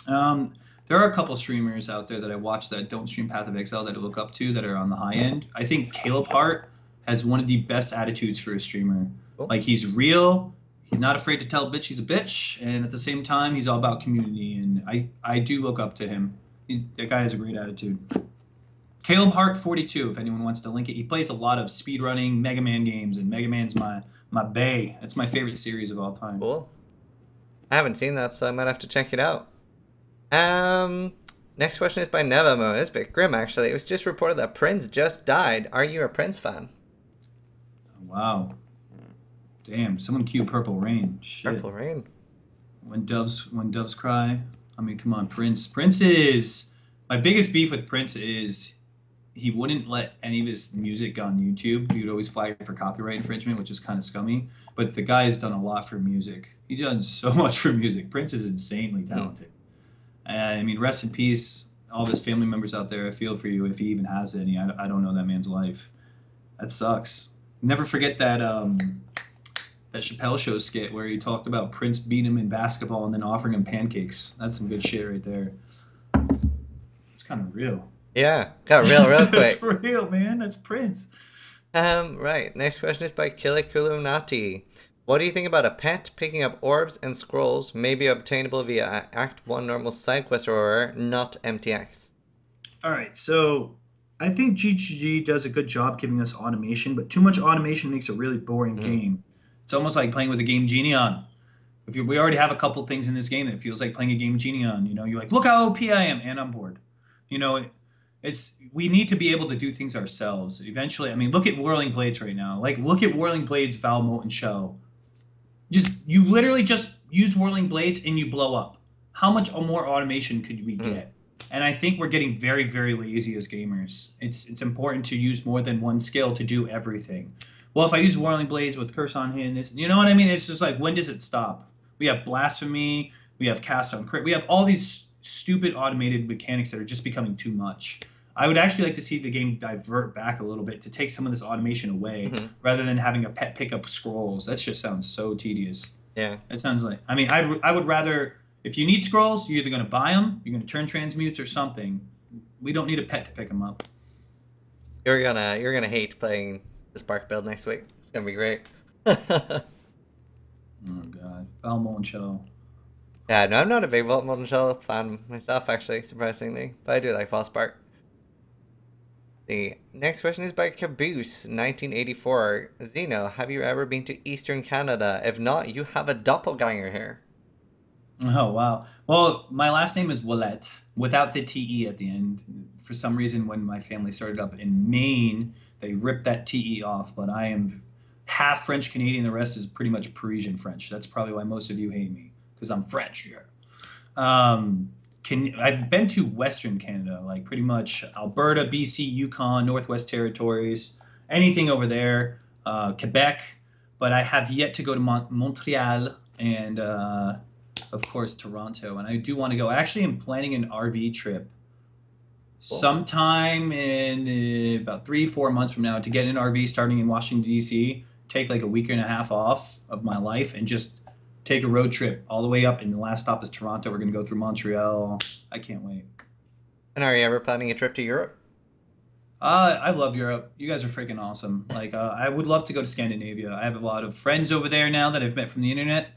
Um, there are a couple streamers out there that I watch that don't stream Path of Exile that I look up to that are on the high end. I think Caleb Hart has one of the best attitudes for a streamer. Cool. Like he's real. He's not afraid to tell a bitch he's a bitch, and at the same time, he's all about community. And I do look up to him. That guy has a great attitude. Caleb Hart 42, if anyone wants to link it. He plays a lot of speedrunning Mega Man games, and Mega Man's my bae. That's my favorite series of all time. Cool. I haven't seen that, so I might have to check it out. Um, Next question is by Nevamo. It's a bit grim, actually. It was just reported that Prince just died. Are you a Prince fan? Wow. Damn, someone cue Purple Rain. Shit. Purple Rain. When doves cry. I mean, come on, Prince. Prince is my biggest beef with Prince is he wouldn't let any of his music on YouTube. He would always flag for copyright infringement, which is kind of scummy. But the guy has done a lot for music. He's done so much for music. Prince is insanely talented. I mean, rest in peace, all of his family members out there. I feel for you if he even has any. I don't know that man's life. That sucks. Never forget that that Chappelle Show skit where he talked about Prince beating him in basketball and then offering him pancakes. That's some good shit right there. It's kind of real. Yeah, got real quick. That's real, man. That's Prince. Right. Next question is by Kilikulunati. What do you think about a pet picking up orbs and scrolls, maybe obtainable via Act 1 normal side quest or not MTX? All right, so I think GGG does a good job giving us automation, but too much automation makes a really boring game. It's almost like playing with a game Genie on. We already have a couple things in this game that feels like playing a game Genie on. You know, you're like, look how OP I am, and I'm bored. You know, we need to be able to do things ourselves. Eventually, I mean, look at Whirling Blades right now. Like, look at Whirling Blades, Val, Molten Shell. You literally just use Whirling Blades and you blow up. How much more automation could we get? And I think we're getting very, very lazy as gamers. It's important to use more than one skill to do everything. Well, if I use Whirling Blades with Curse on Hand, this, you know what I mean? It's just like, when does it stop? We have Blasphemy, we have Cast on Crit, we have all these stupid automated mechanics that are just becoming too much. I would actually like to see the game divert back a little bit to take some of this automation away rather than having a pet pick up scrolls. That just sounds so tedious. Yeah. It sounds like, I mean, I would rather, if you need scrolls, you're either going to buy them, you're going to turn transmutes or something. We don't need a pet to pick them up. You're gonna hate playing the Spark build next week. It's gonna be great. Oh god, Valmo and Shell. Yeah, no, I'm not a big Vault Molten Shell fan myself, actually, surprisingly, but I do like Fall Spark. The next question is by Caboose, 1984. Zeno, have you ever been to Eastern Canada? If not, you have a doppelganger here. Oh wow. Well, my last name is Willette, without the TE at the end. For some reason, when my family started up in Maine, they ripped that TE off. But I am half French Canadian. The rest is pretty much Parisian French. That's probably why most of you hate me, because I'm French here. I've been to Western Canada, like pretty much Alberta, BC, Yukon, Northwest Territories, anything over there, Quebec, but I have yet to go to Montreal and, of course, Toronto. And I do want to go. Actually, I'm planning an RV trip sometime in about 3-4 months from now to get an RV starting in Washington, D.C., take like a week and a half off of my life and just take a road trip all the way up, and the last stop is Toronto. We're going to go through Montreal. I can't wait. And are you ever planning a trip to Europe? I love Europe. You guys are freaking awesome. Like, I would love to go to Scandinavia. I have a lot of friends over there now that I've met from the internet.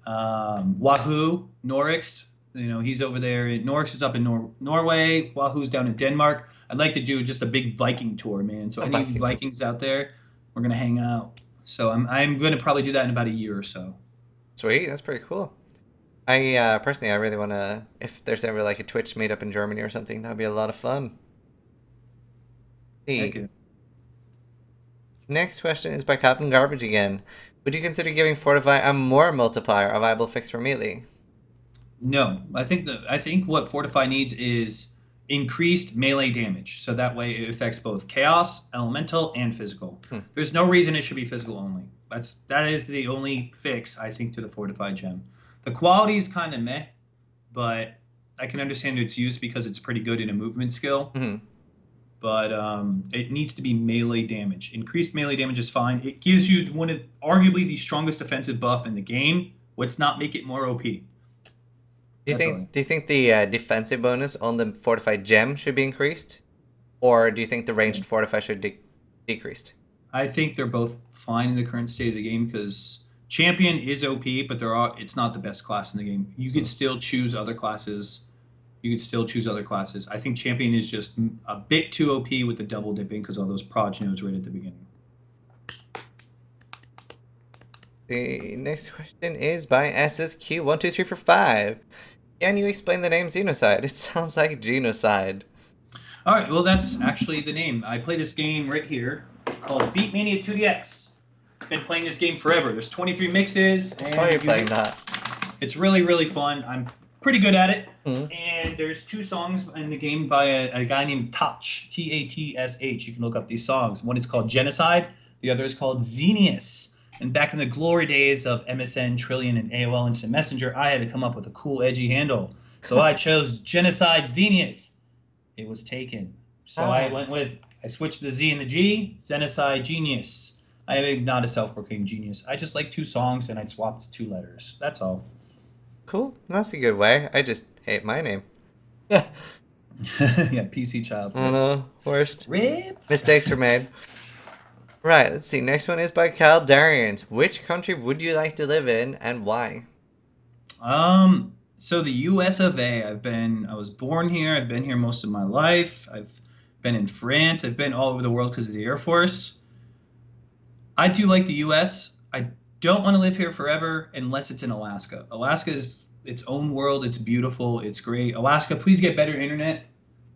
Wahoo, Norix, you know, he's over there. Norix is up in Norway. Wahoo's down in Denmark. I'd like to do just a big Viking tour, man. So any Vikings out there, we're going to hang out. So I'm going to probably do that in about a year or so. Sweet, that's pretty cool. I personally, I really want to, if there's ever like a Twitch meetup in Germany or something, that'd be a lot of fun. Thank you. Next question is by Captain Garbage again. Would you consider giving Fortify a more multiplier, a viable fix for melee? No, I think what Fortify needs is increased melee damage, so that way it affects both chaos, elemental, and physical. There's no reason it should be physical only. That is the only fix, I think, to the Fortified Gem. The quality is kind of meh, but I can understand its use because it's pretty good in a movement skill. but it needs to be melee damage. Increased melee damage is fine. It gives you one of arguably the strongest defensive buff in the game. Let's not make it more OP. That's all. Do you think the defensive bonus on the fortified gem should be increased, or do you think the ranged fortify should decreased? I think they're both fine in the current state of the game because champion is OP, but it's not the best class in the game. You could still choose other classes. I think champion is just a bit too OP with the double dipping because all those proj nodes right at the beginning. The next question is by SSQ12345. Can you explain the name Zenocide? It sounds like genocide. All right, well, that's actually the name. I play this game right here called Beatmania 2DX. Been playing this game forever. There's 23 mixes. I saw you playing that. It's really, really fun. I'm pretty good at it. Mm-hmm. And there's 2 songs in the game by a guy named Tatsh, Tatsh. You can look up these songs. One is called Genocide. The other is called Xenius. And back in the glory days of MSN, Trillion, and AOL Instant Messenger, I had to come up with a cool, edgy handle. So I chose Genocide Xenius. It was taken. So I switched the Z and the G, Zenocide Genius. I am not a self-proclaimed genius. I just like 2 songs and I swapped 2 letters. That's all. Cool. That's a good way. I just hate my name. Yeah, PC child. Oh no, worst. Rip. Mistakes were made. Right, let's see. Next one is by Kyle Dariant. Which country would you like to live in and why? So the US of A. I was born here. I've been here most of my life. I've been in France. I've been all over the world because of the Air Force. I do like the US. I don't want to live here forever unless it's in Alaska. Alaska is its own world. It's beautiful. It's great. Alaska, please get better internet.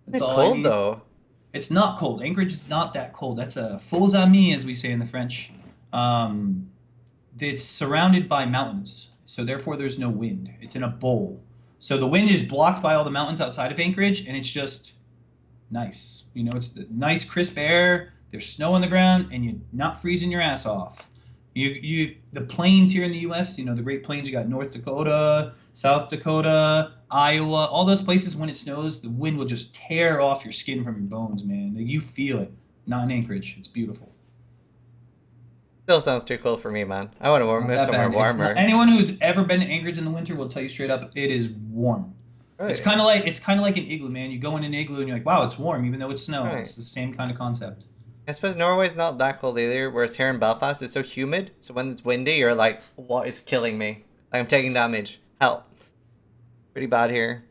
That's It's all I cold need. though. It's not cold. Anchorage is not that cold. That's a faux ami, as we say in the French. It's surrounded by mountains, so therefore there's no wind. It's in a bowl. So the wind is blocked by all the mountains outside of Anchorage, and it's just nice. You know, it's the nice crisp air. There's snow on the ground, and you're not freezing your ass off. The plains here in the U.S., you know, the Great Plains, you got North Dakota, South Dakota, Iowa, all those places when it snows, the wind will just tear off your skin from your bones, man. Like, you feel it. Not in Anchorage. It's beautiful. Still sounds too cold for me, man. I want to live somewhere warmer. Anyone who's ever been to Anchorage in the winter will tell you straight up, it is warm. Right. It's kind of like an igloo, man. You go in an igloo and you're like, wow, it's warm, even though it's snow. Right. It's the same kind of concept. I suppose Norway's not that cold either, whereas here in Belfast it's so humid, so when it's windy you're like, what is killing me? Like, I'm taking damage. Help. Pretty bad here.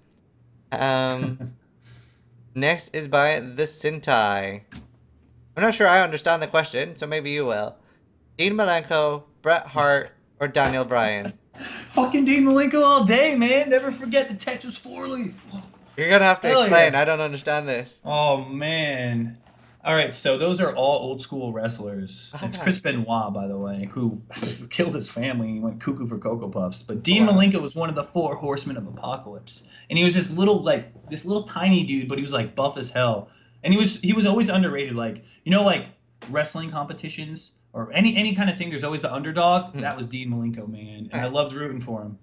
Next is by the Sintai. I'm not sure I understand the question, so maybe you will. Dean Malenko, Bret Hart, or Daniel Bryan? Fucking Dean Malenko all day, man. Never forget the Texas 4-leaf. You're gonna have to Hell explain. yeah. I don't understand this. Oh, man. All right, so those are all old school wrestlers. It's Okay. Chris Benoit, by the way, who killed his family. He went cuckoo for Cocoa Puffs. But Dean Wow. Malenko was one of the 4 horsemen of apocalypse, and he was this little tiny dude, but he was like buff as hell. And he was always underrated. Like, you know, like wrestling competitions or any kind of thing. There's always the underdog. That was Dean Malenko, man, and I loved rooting for him.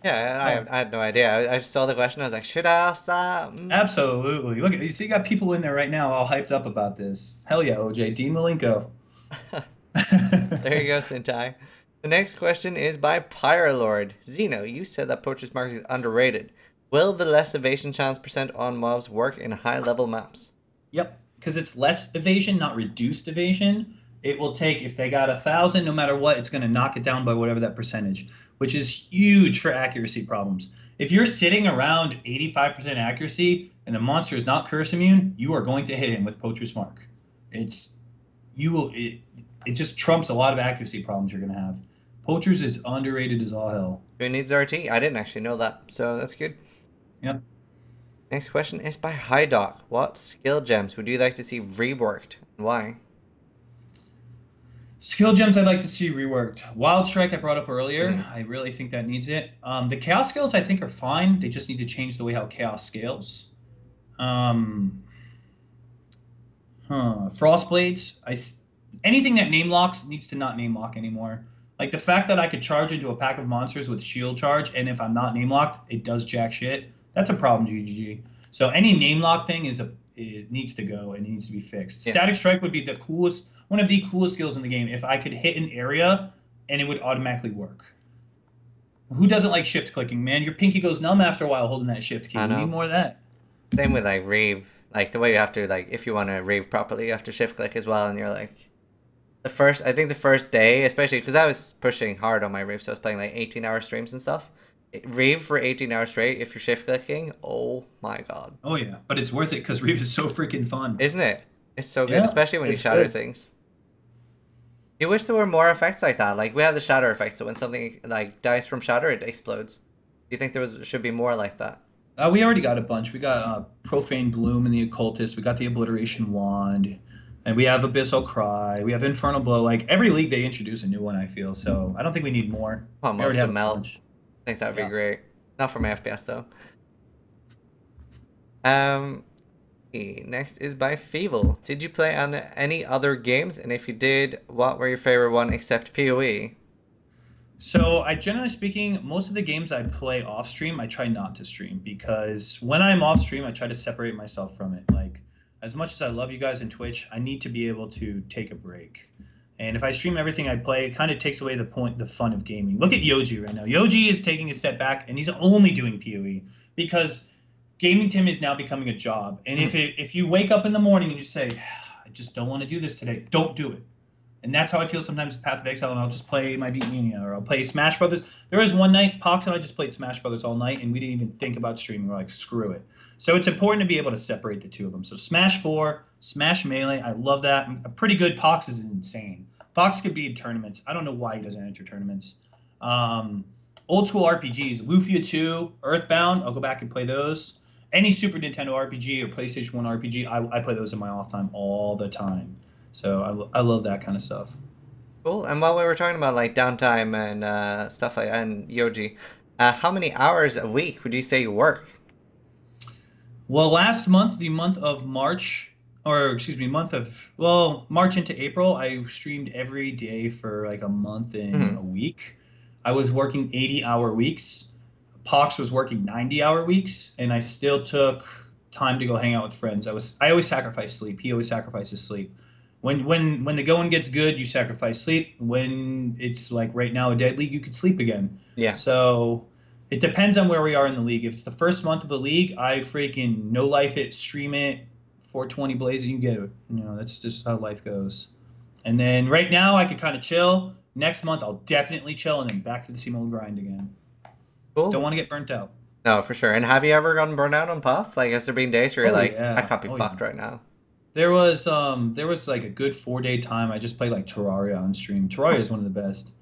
Yeah, I had no idea. I just saw the question. I was like, should I ask that? Absolutely. Look, you see, you got people in there right now all hyped up about this. Hell yeah, OJ. Dean Malenko. There you go, Sintai. The next question is by Pyrolord. Zeno, you said that Poacher's Mark is underrated. Will the less evasion chance percent on mobs work in high-level maps? Yep, because it's less evasion, not reduced evasion. It will take, if they got 1,000, no matter what, it's going to knock it down by whatever that percentage, which is huge for accuracy problems. If you're sitting around 85% accuracy and the monster is not curse immune, you are going to hit him with Poacher's Mark. It just trumps a lot of accuracy problems you're going to have. Poacher's is underrated as all hell. Who needs RT? I didn't actually know that, so that's good. Yep. Next question is by Hydock. What skill gems would you like to see reworked and why? Skill gems I'd like to see reworked. Wild Strike I brought up earlier. I really think that needs it. The Chaos skills I think are fine. They just need to change the way how Chaos scales. Frost Blades. Anything that name locks needs to not name lock anymore. Like the fact that I could charge into a pack of monsters with shield charge, and if I'm not name locked, it does jack shit. That's a problem, GGG. So any name lock thing it needs to go and it needs to be fixed. Yeah. Static strike would be the coolest, one of the coolest skills in the game. If I could hit an area and it would automatically work. Who doesn't like shift clicking, man? Your pinky goes numb after a while holding that shift key. I You need know. more of that. Same with like rave. Like the way you have to like if you want to rave properly, you have to shift click as well, and you're like I think the first day, especially because I was pushing hard on my rave, so I was playing like 18-hour streams and stuff. Rave for 18 hours straight, if you're shift clicking, oh my god. Oh yeah, but it's worth it because Reef is so freaking fun. Isn't it? It's so good, Yeah, especially when you it's shatter good. things. You wish there were more effects like that. Like we have the shatter effect, so when something like dies from shatter, it explodes. Do you think should be more like that? We already got a bunch. We got Profane Bloom and the Occultist. We got the Obliteration Wand. And we have Abyssal Cry. We have Infernal Blow. Like, every league, they introduce a new one, I feel. So, I don't think we need more. We Almost already to have a melt. bunch. I think that'd be Yeah. great. Not for my FPS though. Okay, next is by Feeble. Did you play on any other games? And if you did, what were your favorite one except PoE? So, generally speaking, most of the games I play off stream, I try not to stream because when I'm off stream, I try to separate myself from it. Like, as much as I love you guys in Twitch, I need to be able to take a break. And if I stream everything I play, it kind of takes away the fun of gaming. Look at Yoji right now. Yoji is taking a step back, and he's only doing PoE because gaming to him is now becoming a job. And if you wake up in the morning and you say, I just don't want to do this today, don't do it. And that's how I feel sometimes with Path of Exile, and I'll just play my Beatmania, or I'll play Smash Brothers. There was one night, Pox and I just played Smash Brothers all night, and we didn't even think about streaming. We're like, screw it. So it's important to be able to separate the two of them. So Smash 4, Smash Melee, I love that. A pretty good Pox is insane. Pox could be in tournaments. I don't know why he doesn't enter tournaments. Old school RPGs, Lufia 2, Earthbound, I'll go back and play those. Any Super Nintendo RPG or PlayStation 1 RPG, I play those in my off time all the time. So I love that kind of stuff. Cool. And while we were talking about like downtime and stuff like and Yoji, how many hours a week would you say you work? Well, last month, the month of March, or excuse me, March into April, I streamed every day for like a month and a week. I was working 80-hour weeks. Pox was working 90-hour weeks, and I still took time to go hang out with friends. I always sacrifice sleep. He always sacrifices sleep. When the going gets good, you sacrifice sleep. When it's like right now a dead league, you could sleep again. Yeah. So it depends on where we are in the league. If it's the first month of the league, I freaking no life it, stream it, 420 blaze it, you get it. You know, that's just how life goes. And then right now I could kind of chill. Next month I'll definitely chill and then back to the same old grind again. Cool. Don't want to get burnt out. No, for sure. And have you ever gotten burnt out on Path? Like, has there been days where you're like, Yeah. I can't be Oh, fucked yeah. right now? There was like a good 4 day time. I just played like Terraria on stream. Terraria is one of the best.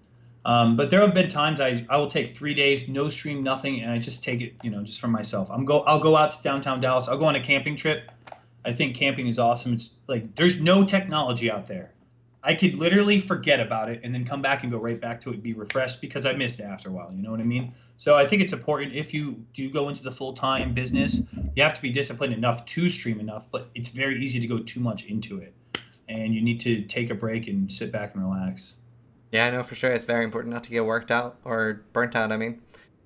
But there have been times I will take 3 days, no stream, nothing, and I just take it, just for myself. I'll go out to downtown Dallas. I'll go on a camping trip. I think camping is awesome. It's like there's no technology out there. I could literally forget about it and then come back and go right back to it, be refreshed because I missed it after a while. You know what I mean? So I think it's important if you do go into the full-time business, you have to be disciplined enough to stream enough, but it's very easy to go too much into it. And you need to take a break and sit back and relax. Yeah, I know for sure. It's very important not to get worked out or burnt out. I mean,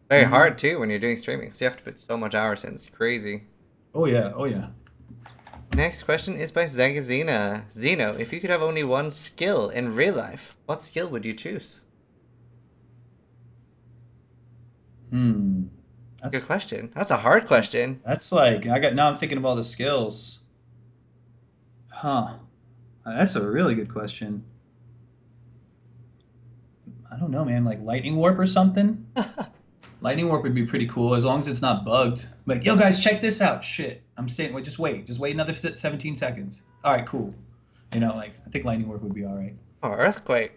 very hard too when you're doing streaming because you have to put so much hours in. It's crazy. Oh yeah, oh yeah. Next question is by Zagazina. Zeno, if you could have only one skill in real life, what skill would you choose? That's Good question. That's a hard question. That's like now I'm thinking of all the skills. Huh. That's a really good question. I don't know, man. Like lightning warp or something. Lightning warp would be pretty cool as long as it's not bugged. Like, yo, guys, check this out. Shit, I'm saying, wait, just wait another 17 seconds. All right, cool. Like I think lightning warp would be all right. Oh, earthquake.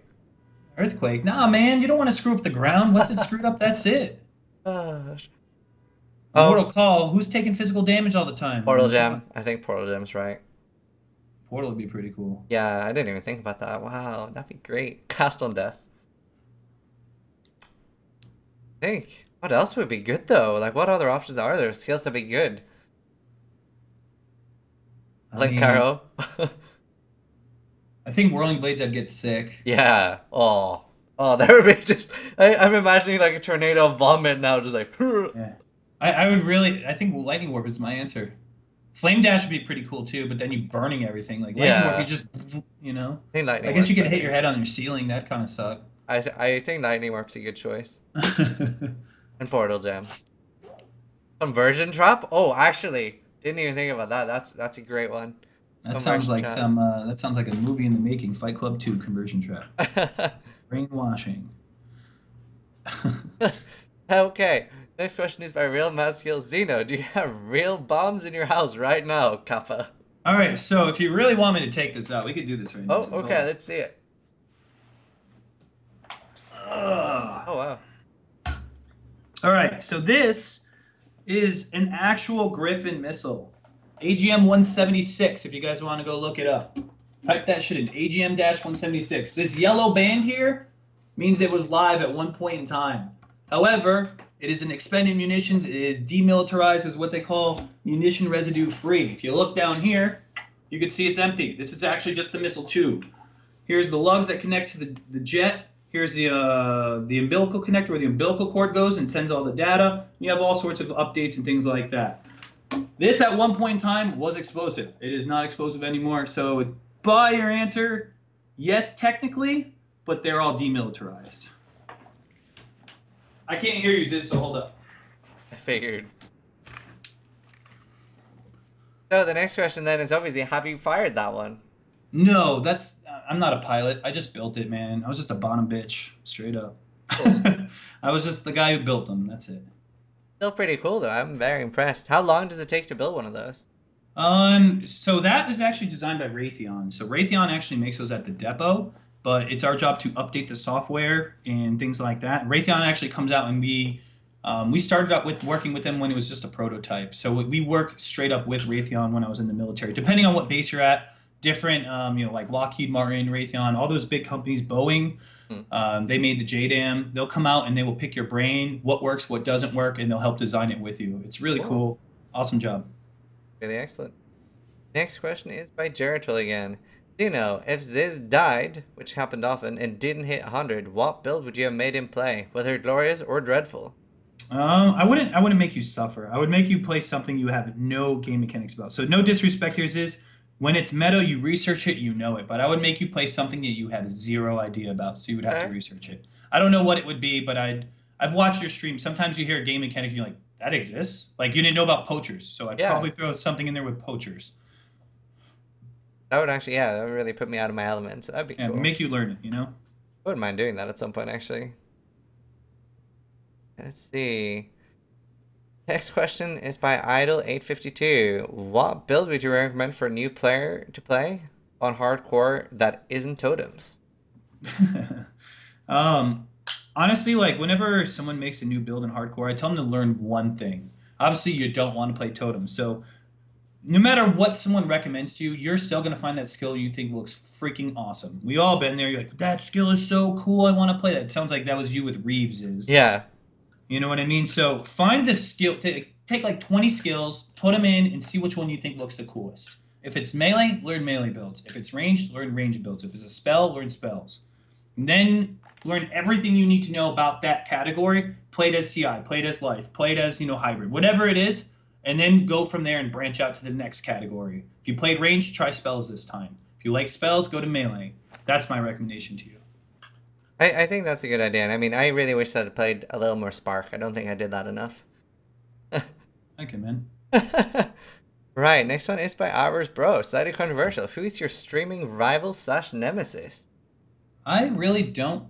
Earthquake, nah, man, you don't want to screw up the ground. Once it's screwed up, that's it. Gosh. Mortal Call, who's taking physical damage all the time? Portal Gem. I think Portal Gem's right. Portal would be pretty cool. Yeah, I didn't even think about that. Wow, that'd be great. Cast on death. I think. What else would be good though? Like, what other options are there? Skills that'd be good. Blink Caro. I think Whirling Blades I'd get sick. Yeah. Oh, that would be just. I'm imagining like a tornado of vomit now, just like. Yeah. I would really, I think lightning warp is my answer. Flame dash would be pretty cool too, but then you burning everything. Like lightning warp, you Yeah, just, you know. I think I lightning guess warp's you could hit your better. head on your ceiling. That kind of suck. I think lightning warp's a good choice. And portal gem. Conversion trap? Oh, actually, didn't even think about that. That's a great one. That sounds Conversion like trap. some. That sounds like a movie in the making. Fight Club 2 conversion trap. Brainwashing. Okay. Next question is by Real Mad Skills Zeno. Do you have real bombs in your house right now, Kappa? All right, so if you really want me to take this out, we could do this right now. Oh, So hold okay. on. Let's see it. Ugh. Oh, wow. All right, so this is an actual Griffin missile, AGM 176. If you guys want to go look it up, type that shit in AGM 176. This yellow band here means it was live at one point in time. However, it is an expended munitions. It is demilitarized, is what they call munition residue free. If you look down here, you can see it's empty. This is actually just the missile tube. Here's the lugs that connect to the jet. Here's the umbilical connector where the umbilical cord goes and sends all the data. You have all sorts of updates and things like that. This at one point in time was explosive. It is not explosive anymore. So by your answer, yes, technically, but they're all demilitarized. I can't hear you, Ziz, so hold up. I figured. So the next question then is obviously, have you fired that one? No, that's I'm not a pilot. I just built it, man. I was just a bottom bitch, straight up. Cool. I was just the guy who built them. That's it. Still pretty cool though. I'm very impressed. How long does it take to build one of those? So that is actually designed by Raytheon. So Raytheon actually makes those at the depot, but it's our job to update the software and things like that. Raytheon actually comes out and we started out with working with them when it was just a prototype. So we worked straight up with Raytheon when I was in the military. Depending on what base you're at, different, like Lockheed Martin, Raytheon, all those big companies, Boeing, Hmm. they made the JDAM. They'll come out and they will pick your brain, what works, what doesn't work, and they'll help design it with you. It's really Cool. cool. Awesome job. Really excellent. Next question is by Jericho again. Do you know if Ziz died, which happened often, and didn't hit 100, what build would you have made him play, whether glorious or dreadful? I wouldn't make you suffer. I would make you play something you have no game mechanics about. So no disrespect here is when it's meta, you research it, you know it. But I would make you play something that you have zero idea about, so you would have to Okay. research it. I don't know what it would be, but I've watched your stream. Sometimes you hear a game mechanic and you're like, that exists? Like you didn't know about poachers. So I'd Yeah, probably throw something in there with poachers. that would actually, yeah, that would really put me out of my element. So that'd be Yeah, cool. make you learn it, you know? I wouldn't mind doing that at some point, actually. Let's see. Next question is by Idle852. What build would you recommend for a new player to play on hardcore that isn't totems? um, Honestly, like whenever someone makes a new build in hardcore, I tell them to learn one thing. Obviously, you don't want to play totems. So no matter what someone recommends to you, you're still going to find that skill you think looks freaking awesome. We all been there. You're like, that skill is so cool. I want to play that. It sounds like that was you with Reeves is. Yeah, You know what I mean? So find the skill, take like 20 skills, put them in, and see which one you think looks the coolest. If it's melee, learn melee builds. If it's ranged, learn ranged builds. If it's a spell, learn spells. And then learn everything you need to know about that category. Play it as CI, play it as life, play it as, hybrid, whatever it is, and then go from there and branch out to the next category. If you played ranged, try spells this time. If you like spells, go to melee. That's my recommendation to you. I think that's a good idea. And I mean, I really wish that I played a little more Spark. I don't think I did that enough. Okay, man. Right, next one is by Hours Bro. Slightly controversial. Who is your streaming rival slash nemesis? I really don't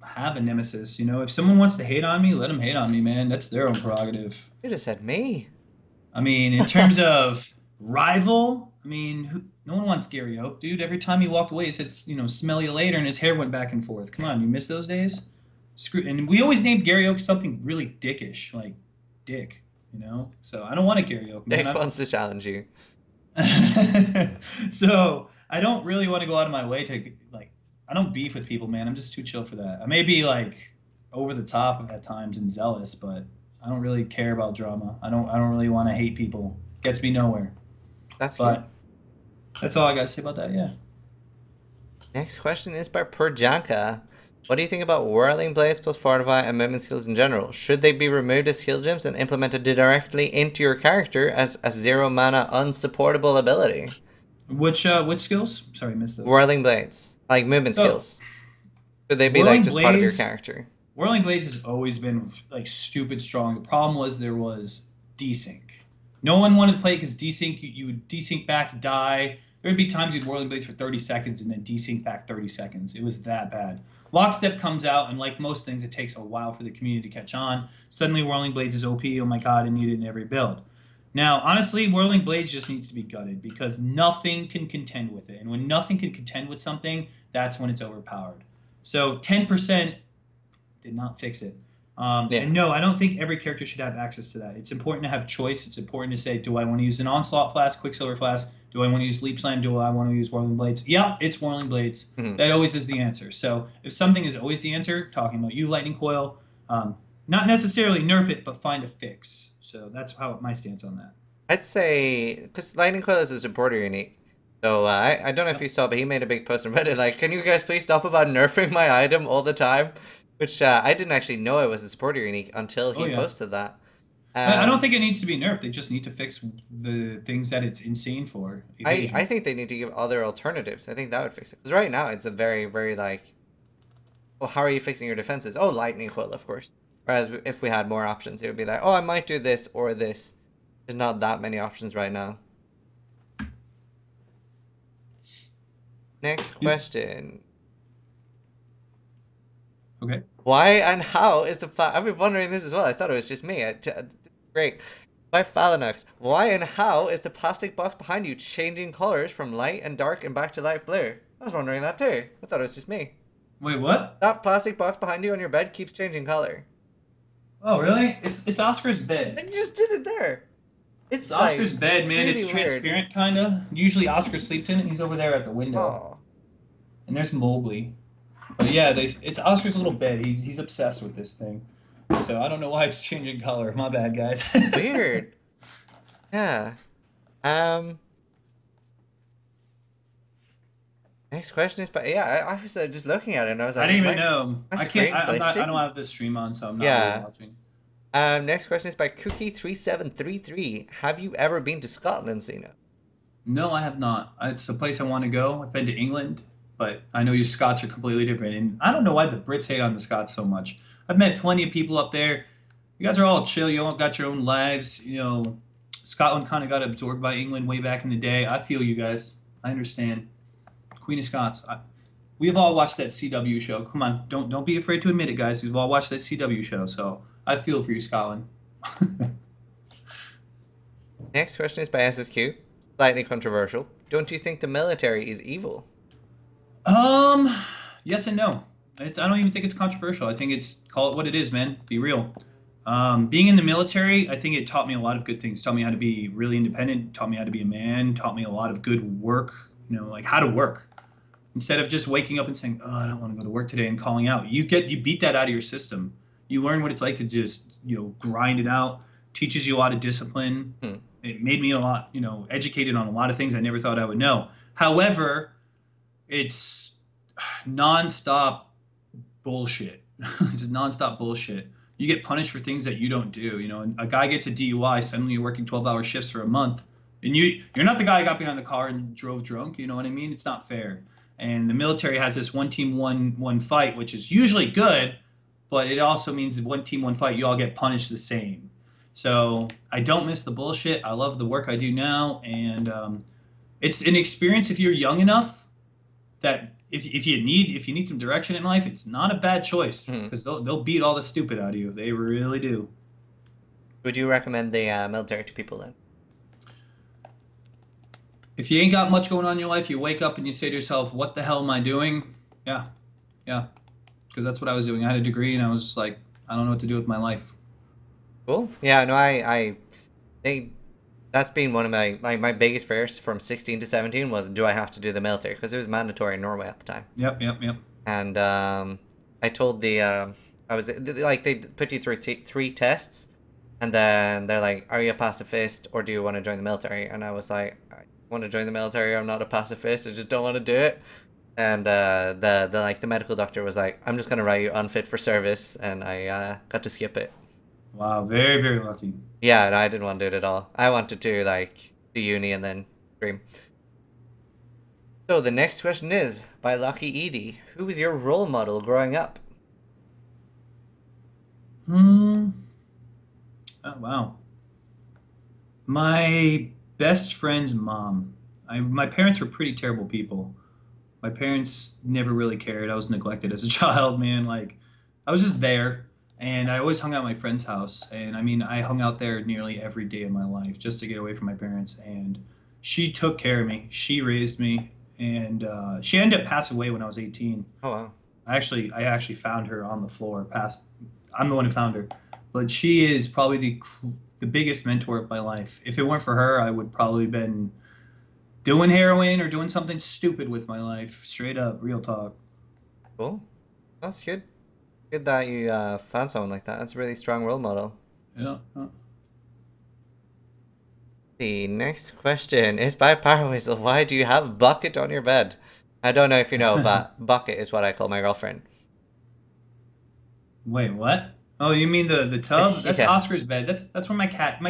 have a nemesis. If someone wants to hate on me, let them hate on me, man. That's their own prerogative. You just said me. I mean, in terms of rival, I mean, no one wants Gary Oak, dude. Every time he walked away, he said, smell you later, and his hair went back and forth. Come on, you miss those days? Screw. And we always named Gary Oak something really dickish, like dick, So I don't want a Gary Oak, man. Dick wants to challenge you. So I don't really want to go out of my way to I don't beef with people, man. I'm just too chill for that. I may be over the top at times and zealous, but I don't really care about drama. I don't really want to hate people. Gets me nowhere. That's good. But that's all I got to say about that. Yeah. Next question is by Perjanka. What do you think about Whirling Blades plus Fortify and movement skills in general? Should they be removed as skill gems and implemented directly into your character as a 0 mana unsupportable ability? Which skills? Sorry, I missed those. Whirling Blades, like movement So skills. Should they be like Whirling just part of your Blades, character? Whirling Blades has always been like stupid strong. The problem was there was desync. No one wanted to play it because desync, you would desync back, die. There would be times you'd Whirling Blades for 30 seconds and then desync back 30 seconds. It was that bad. Lockstep comes out, and like most things, it takes a while for the community to catch on. Suddenly, Whirling Blades is OP. Oh my god, I need it in every build. Now, honestly, Whirling Blades just needs to be gutted because nothing can contend with it. And when nothing can contend with something, that's when it's overpowered. So 10% did not fix it. Yeah. And no, I don't think every character should have access to that. It's important to have choice. It's important to say, do I want to use an Onslaught Flask, Quicksilver Flask? Do I want to use Leap Slam? Do I want to use Whirling Blades? Yeah, it's Whirling Blades. That always is the answer. So if something is always the answer, talking about you, Lightning Coil, not necessarily nerf it, but find a fix. So that's how my stance on that. I'd say, because Lightning Coil is a supporter unique. So I don't know if you saw, but he made a big post on Reddit like, can you guys please stop about nerfing my item all the time? Which I didn't actually know it was a supporter unique until he posted that. I don't think it needs to be nerfed. They just need to fix the things that it's insane for. I think they need to give other alternatives. I think that would fix it. Because right now it's a very, very like, well, how are you fixing your defenses? Oh, Lightning Coil, of course. Whereas if we had more options, it would be like, oh, I might do this or this. There's not that many options right now. Next question. Okay. Why and how is the I've been wondering this as well. I thought it was just me. Great. By Phalanx, why and how is the plastic box behind you changing colors from light and dark and back to light blue? I was wondering that too. I thought it was just me. Wait, what? That plastic box behind you on your bed keeps changing color. Oh, really? It's Oscar's bed. I just did it there. It's Oscar's bed, man. Really it's transparent, kind of. Usually Oscar sleeps in it. He's over there at the window. Oh. And there's Mowgli. But yeah, it's Oscar's little bed. He's obsessed with this thing. So I don't know why it's changing color. My bad, guys. Weird. Yeah. Next question is, but yeah, I was just looking at it and I was like, I didn't even know. I can't. I don't have the stream on, so I'm not really watching. Next question is by Cookie3733. Have you ever been to Scotland, Zeno? No, I have not. It's a place I want to go. I've been to England, but I know you Scots are completely different, and I don't know why the Brits hate on the Scots so much. I've met plenty of people up there. You guys are all chill. You all got your own lives. You know, Scotland kind of got absorbed by England way back in the day. I feel you guys. I understand. Queen of Scots. We've all watched that CW show. Come on, don't be afraid to admit it, guys. We've all watched that CW show, so I feel for you, Scotland. Next question is by SSQ. Slightly controversial. Don't you think the military is evil? Yes and no. I don't even think it's controversial. I think call it what it is, man. Be real. Being in the military, I think it taught me a lot of good things. Taught me how to be really independent. Taught me how to be a man. Taught me a lot of good work. You know, like how to work. Instead of just waking up and saying, "Oh, I don't want to go to work today," and calling out, you beat that out of your system. You learn what it's like to just grind it out. Teaches you a lot of discipline. It made me a lot educated on a lot of things I never thought I would know. However, it's nonstop bullshit. It's nonstop bullshit. You get punished for things that you don't do. You know, a guy gets a DUI, suddenly you're working 12-hour shifts for a month, and you're not the guy who got behind the car and drove drunk. You know what I mean? It's not fair. And the military has this one team, one fight, which is usually good, but it also means that one team, one fight, you all get punished the same. So I don't miss the bullshit. I love the work I do now, and it's an experience if you're young enough that if you need some direction in life, it's not a bad choice because they'll beat all the stupid out of you. They really do. Would you recommend the military to people then? If you ain't got much going on in your life, you wake up and you say to yourself, "What the hell am I doing?" Yeah, because that's what I was doing. I had a degree and I was like, I don't know what to do with my life. Cool. Yeah, no, I think that's been one of my biggest fears from 16 to 17 was, do I have to do the military? Because it was mandatory in Norway at the time. Yep. And I told I was like, they put you through three tests, and then they're like, are you a pacifist or do you want to join the military? And I was like, I want to join the military. I'm not a pacifist. I just don't want to do it. And the medical doctor was like, I'm just gonna write you unfit for service, and I got to skip it. Wow, very, very lucky. Yeah, no, I didn't want to do it at all. I wanted to like do uni and then stream. So the next question is by Lucky Edie. Who was your role model growing up? Hmm. Oh, wow. My best friend's mom. My parents were pretty terrible people. My parents never really cared. I was neglected as a child, man. Like, I was just there, and I always hung out at my friend's house. And I mean, I hung out there nearly every day of my life just to get away from my parents. And she took care of me. She raised me, and she ended up passing away when I was 18. Oh wow. I actually found her on the floor. I'm the one who found her, but she is probably the biggest mentor of my life. If it weren't for her, I would probably been doing heroin or doing something stupid with my life. Straight up, real talk. Cool. That's good. Good that you found someone like that. That's a really strong role model. Yeah. The next question is by Power Whistle. Why do you have bucket on your bed? I don't know if you know, but bucket is what I call my girlfriend. Wait, what? Oh, you mean the tub? That's Yeah. Oscar's bed. That's where my cat's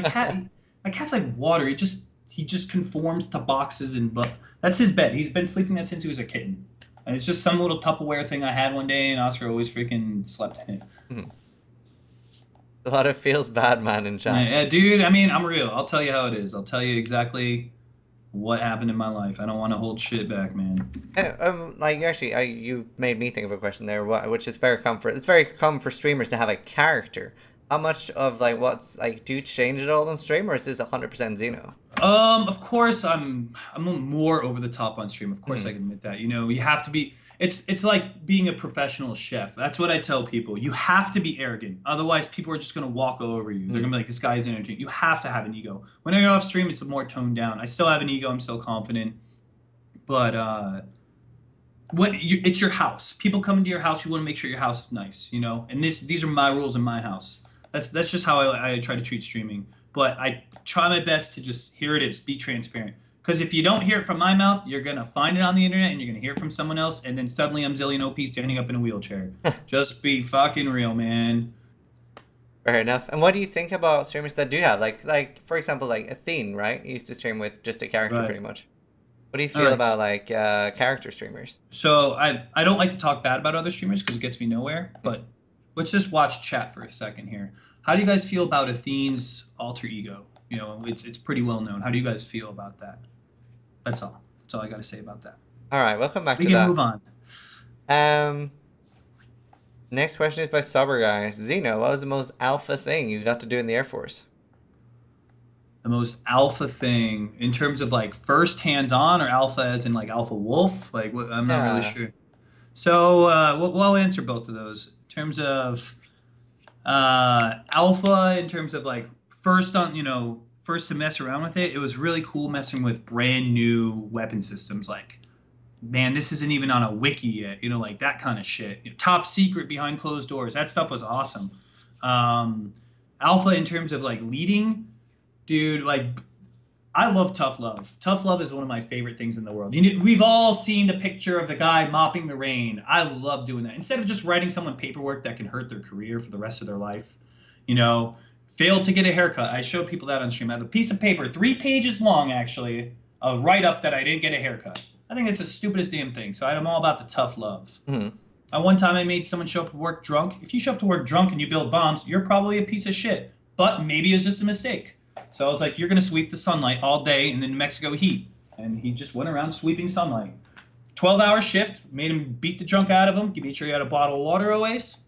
like water. He just conforms to boxes and but that's his bed. He's been sleeping that since he was a kitten. And it's just some little Tupperware thing I had one day, and Oscar always freaking slept in it. A lot of feels bad man in Yeah, chat. yeah, dude. I mean, I'm real. I'll tell you how it is. I'll tell you exactly what happened in my life. I don't want to hold shit back, man. Like actually, you made me think of a question there, which is very common for it's very common for streamers to have a character. How much of like what's like do you change it all on stream, or is this 100% Zeno? Of course I'm more over the top on stream. Of course I Hmm. can admit that. You know, you have to be it's like being a professional chef. That's what I tell people. You have to be arrogant. Otherwise people are just gonna walk over you. They're gonna be like, this guy is entertaining. You have to have an ego. When I go off stream, it's more toned down. I still have an ego, I'm still confident. But it's your house. People come into your house, you want to make sure your house is nice, you know. And these are my rules in my house. That's just how I try to treat streaming. But I try my best to just here it is, be transparent. Because if you don't hear it from my mouth, you're gonna find it on the internet and you're gonna hear it from someone else, and then suddenly I'm Zillion OP standing up in a wheelchair. Just be fucking real, man. Fair enough. And what do you think about streamers that do have like for example like Athene, right? He used to stream with just a character Right. pretty much. What do you All feel right. about like character streamers? So I don't like to talk bad about other streamers because it gets me nowhere. But let's just watch chat for a second here. How do you guys feel about Athene's alter ego? You know, it's pretty well known. How do you guys feel about that? That's all. That's all I got to say about that. All right, we'll come back We to can that. move on. Um, Next question is by Sober Guys. Zeno, what was the most alpha thing you got to do in the Air Force? The most alpha thing in terms of like first hands on or alpha as in like alpha wolf? Like what, I'm not really Yeah. sure. So we'll answer both of those in terms of alpha in terms of like first to mess around with it. It was really cool messing with brand new weapon systems like man, this isn't even on a wiki yet, like that kind of shit. Top secret behind closed doors. That stuff was awesome. um Alpha in terms of like leading, dude, like I love tough love. Tough love is one of my favorite things in the world. We've all seen the picture of the guy mopping the rain. I love doing that. Instead of just writing someone paperwork that can hurt their career for the rest of their life, you know, failed to get a haircut. I show people that on stream. I have a piece of paper, 3 pages long, actually, a write up that I didn't get a haircut. I think it's the stupidest damn thing. So I'm all about the tough love. Hmm. One time I made someone show up to work drunk. If you show up to work drunk and you build bombs, you're probably a piece of shit. But maybe it's just a mistake. So I was like, you're going to sweep the sunlight all day in the New Mexico heat. And he just went around sweeping sunlight. 12-hour shift, made him beat the drunk out of him. Made sure he had a bottle of water always.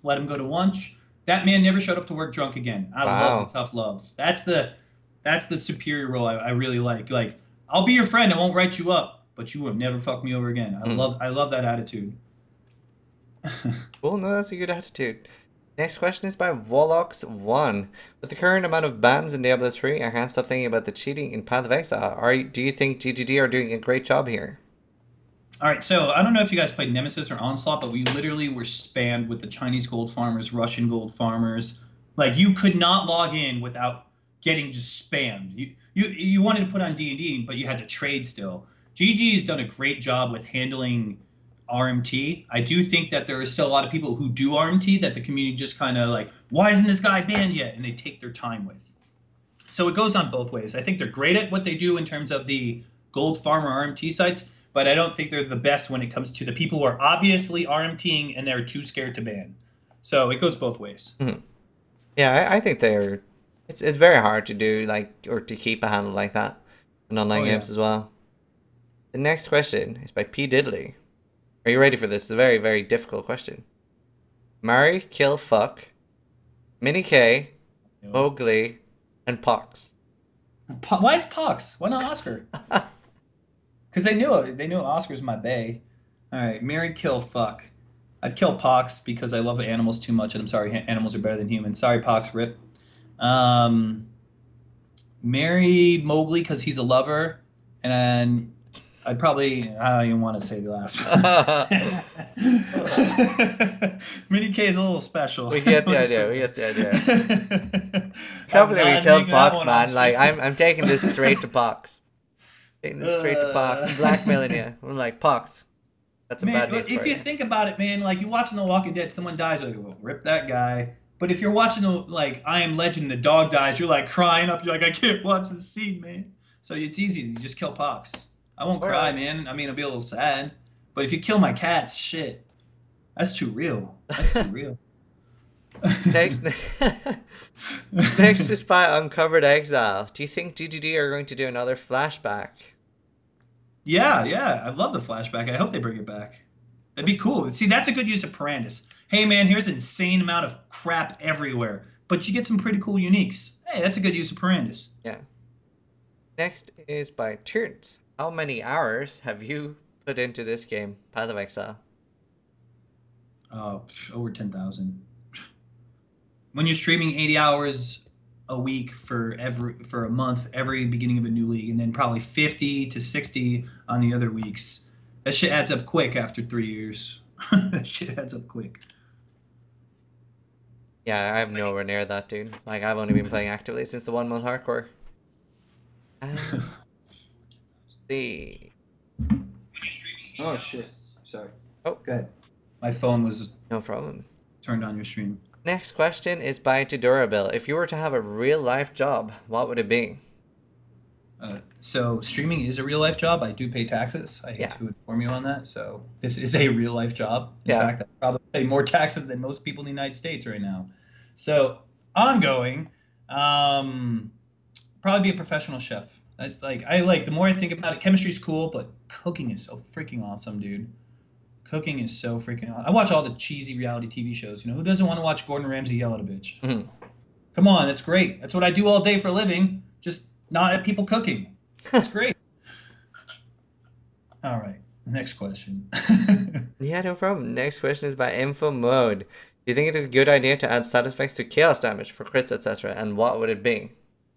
Let him go to lunch. That man never showed up to work drunk again. I love the Wow. tough love. That's the superior role I really like. Like, I'll be your friend. I won't write you up, but you will never fuck me over again. I Hmm. love I love that attitude. Cool, no, that's a good attitude. Next question is by Wolox1. With the current amount of bans in Diablo 3, I can't stop thinking about the cheating in Path of Exile. Do you think GGD are doing a great job here? All right, so I don't know if you guys played Nemesis or Onslaught, but we literally were spammed with the Chinese gold farmers, Russian gold farmers. Like you could not log in without getting just spammed. You wanted to put on D&D, but you had to trade still. GG's done a great job with handling RMT. I do think that there are still a lot of people who do RMT that the community just kind of like, why isn't this guy banned yet? And they take their time with. So it goes on both ways. I think they're great at what they do in terms of the gold farmer RMT sites, but I don't think they're the best when it comes to the people who are obviously RMTing and they're too scared to ban. So it goes both ways. Mhm. Yeah, I think they're. It's very hard to do or to keep a handle like that in online Oh yeah. games as well. The next question is by P Diddley. Are you ready for this? It's a very very difficult question. Marry, kill, fuck, Mini K, Mowgli, and Pox. Why is Pox? Why not Oscar? Because they knew Oscar's my bae. All right, marry, kill, fuck. I'd kill Pox because I love animals too much, and I'm sorry, animals are better than humans. Sorry, Pox, rip. Um, marry Mowgli because he's a lover, and then I don't even want to say the last one. Mini K is a little special. We get the idea. We get the idea. Can't I'm believe we not killed making that Pox, one man. up. Like I'm taking this straight to Pox. Taking this straight to Pox. I'm blackmailing you. I'm like Pox. That's a Man, bad news if for you you. think about it, man, like you're watching The Walking Dead, someone dies, you're like, well, rip that guy. But if you're watching like I Am Legend, the dog dies, you're like crying up. You're like, I can't watch this scene, man. So it's easy. You just kill Pox. I won't cry, Alright. man. I mean, I'll be a little sad. But if you kill my cats, shit, that's too real. That's too real. Next, next is by Uncovered Exile. Do you think DDD are going to do another flashback? Yeah, yeah. I love the flashback. I hope they bring it back. That'd be cool. See, that's a good use of Parandus. Hey, man, here's an insane amount of crap everywhere, but you get some pretty cool uniques. Hey, that's a good use of Parandus. Yeah. Next is by Turns. How many hours have you put into this game, Path of Exile? Oh, over 10,000. When you're streaming 80 hours a week for a month, every beginning of a new league, and then probably 50 to 60 on the other weeks, that shit adds up quick after 3 years. That shit adds up quick. Yeah, I'm nowhere near that, dude. Like, I've only been playing actively since the 1 month hardcore. See. Oh shit. Sorry. Oh, Go ahead. My phone was no problem. turned on your stream. Next question is by Tudorable. If you were to have a real life job, what would it be? So streaming is a real life job. I do pay taxes. I hate Yeah. to inform you on that. So this is a real life job. In Yeah. fact, I probably pay more taxes than most people in the United States right now. So ongoing, probably be a professional chef. That's like the more I think about it, chemistry's cool, but cooking is so freaking awesome, dude. Cooking is so freaking awesome. I watch all the cheesy reality TV shows. You know, who doesn't want to watch Gordon Ramsay yell at a bitch? Mhm. Come on, that's great. That's what I do all day for a living. Just not at people cooking. It's great. All right. Next question. Yeah, no problem. Next question is by Info Mode. Do you think it is a good idea to add status effects to chaos damage for crits, etc.? And what would it be?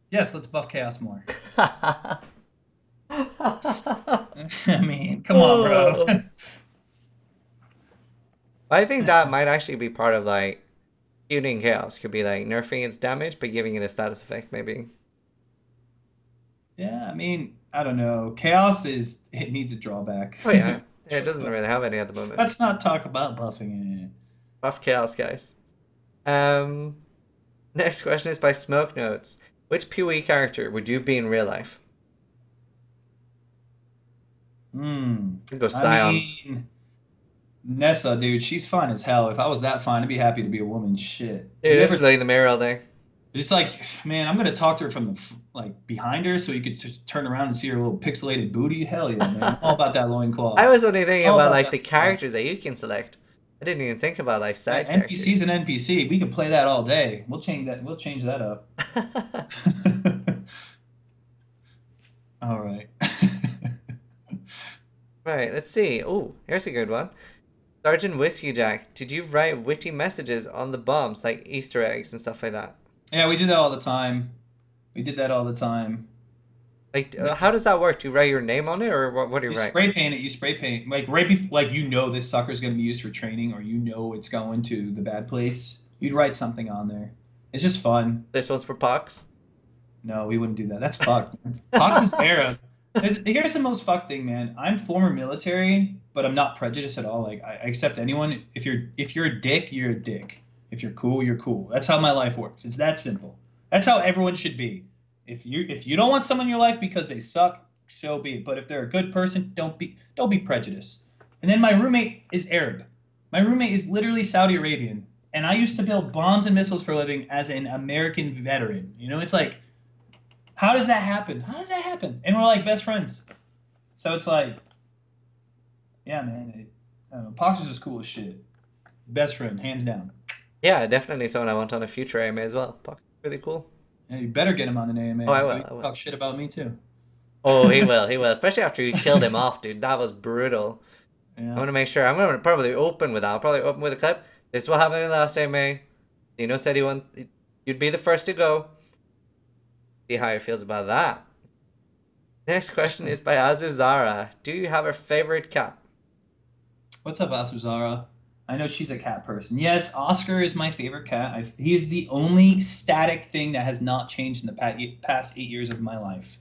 Yes, let's buff chaos more. I mean, come on, bro. I think that might actually be part of like tuning chaos. Could be like nerfing its damage but giving it a status effect, maybe. Yeah, I mean, I don't know. Chaos it needs a drawback. Oh yeah. Yeah, it doesn't really have any at the moment. Let's not talk about buffing it. Buff chaos, guys. Next question is by Smoke Notes. Which PoE character would you be in real life? Go I Scion. mean, Nessa, dude, she's fine as hell. If I was that fine, I'd be happy to be a woman. Shit. Dude, it's like in the mirror all day. It's like, man, I'm gonna talk to her from like behind her, so you could just turn around and see her little pixelated booty. Hell yeah, man! I'm all about that loincloth. I was only thinking All about about like that. the characters that you can select. I didn't even think about like side NPC's an NPC. We could play that all day. We'll change that. We'll change that up. characters. All right. Right, let's see. Oh, here's a good one. Sergeant Whiskey Jack, did you write witty messages on the bombs, like Easter eggs and stuff like that? Yeah, we do that all the time. We did that all the time. Like, how does that work? Do you write your name on it, or what do you You write? spray paint it. You spray paint like right before, like you know this sucker's gonna be used for training, or you know it's going to the bad place. You'd write something on there. It's just fun. This one's for Pox. No, we wouldn't do that. That's fucked. Pox is Arab. Here's the most fucked thing, man. I'm former military, but I'm not prejudiced at all. Like I accept anyone. If you're a dick, you're a dick. If you're cool, you're cool. That's how my life works. It's that simple. That's how everyone should be. If you don't want someone in your life because they suck, so be it. But if they're a good person, don't be prejudiced. And then my roommate is Arab. My roommate is literally Saudi Arabian, and I used to build bombs and missiles for a living as an American veteran. It's like, how does that happen? How does that happen? And we're like best friends. So it's like, yeah, man. I don't know. Pox is just cool as shit. Best friend, hands down. Yeah, definitely someone I want on a future AMA as well. Pox is really cool. And you better get him on an Oh, AMA I so will. he I can will. talk shit about me too. Oh, he will. He will. Especially after you killed him off, dude. That was brutal. I'm Yeah. gonna make sure. I'm gonna probably open with that. I'll probably open with a clip. This is what happened in the last AMA. Zeno said you'd be the first to go. See how he feels about that. Next question is by Azuzara. Do you have a favorite cat? What's up, Asuzara? I know she's a cat person. Yes, Oscar is my favorite cat. He is the only static thing that has not changed in the past 8 years of my life.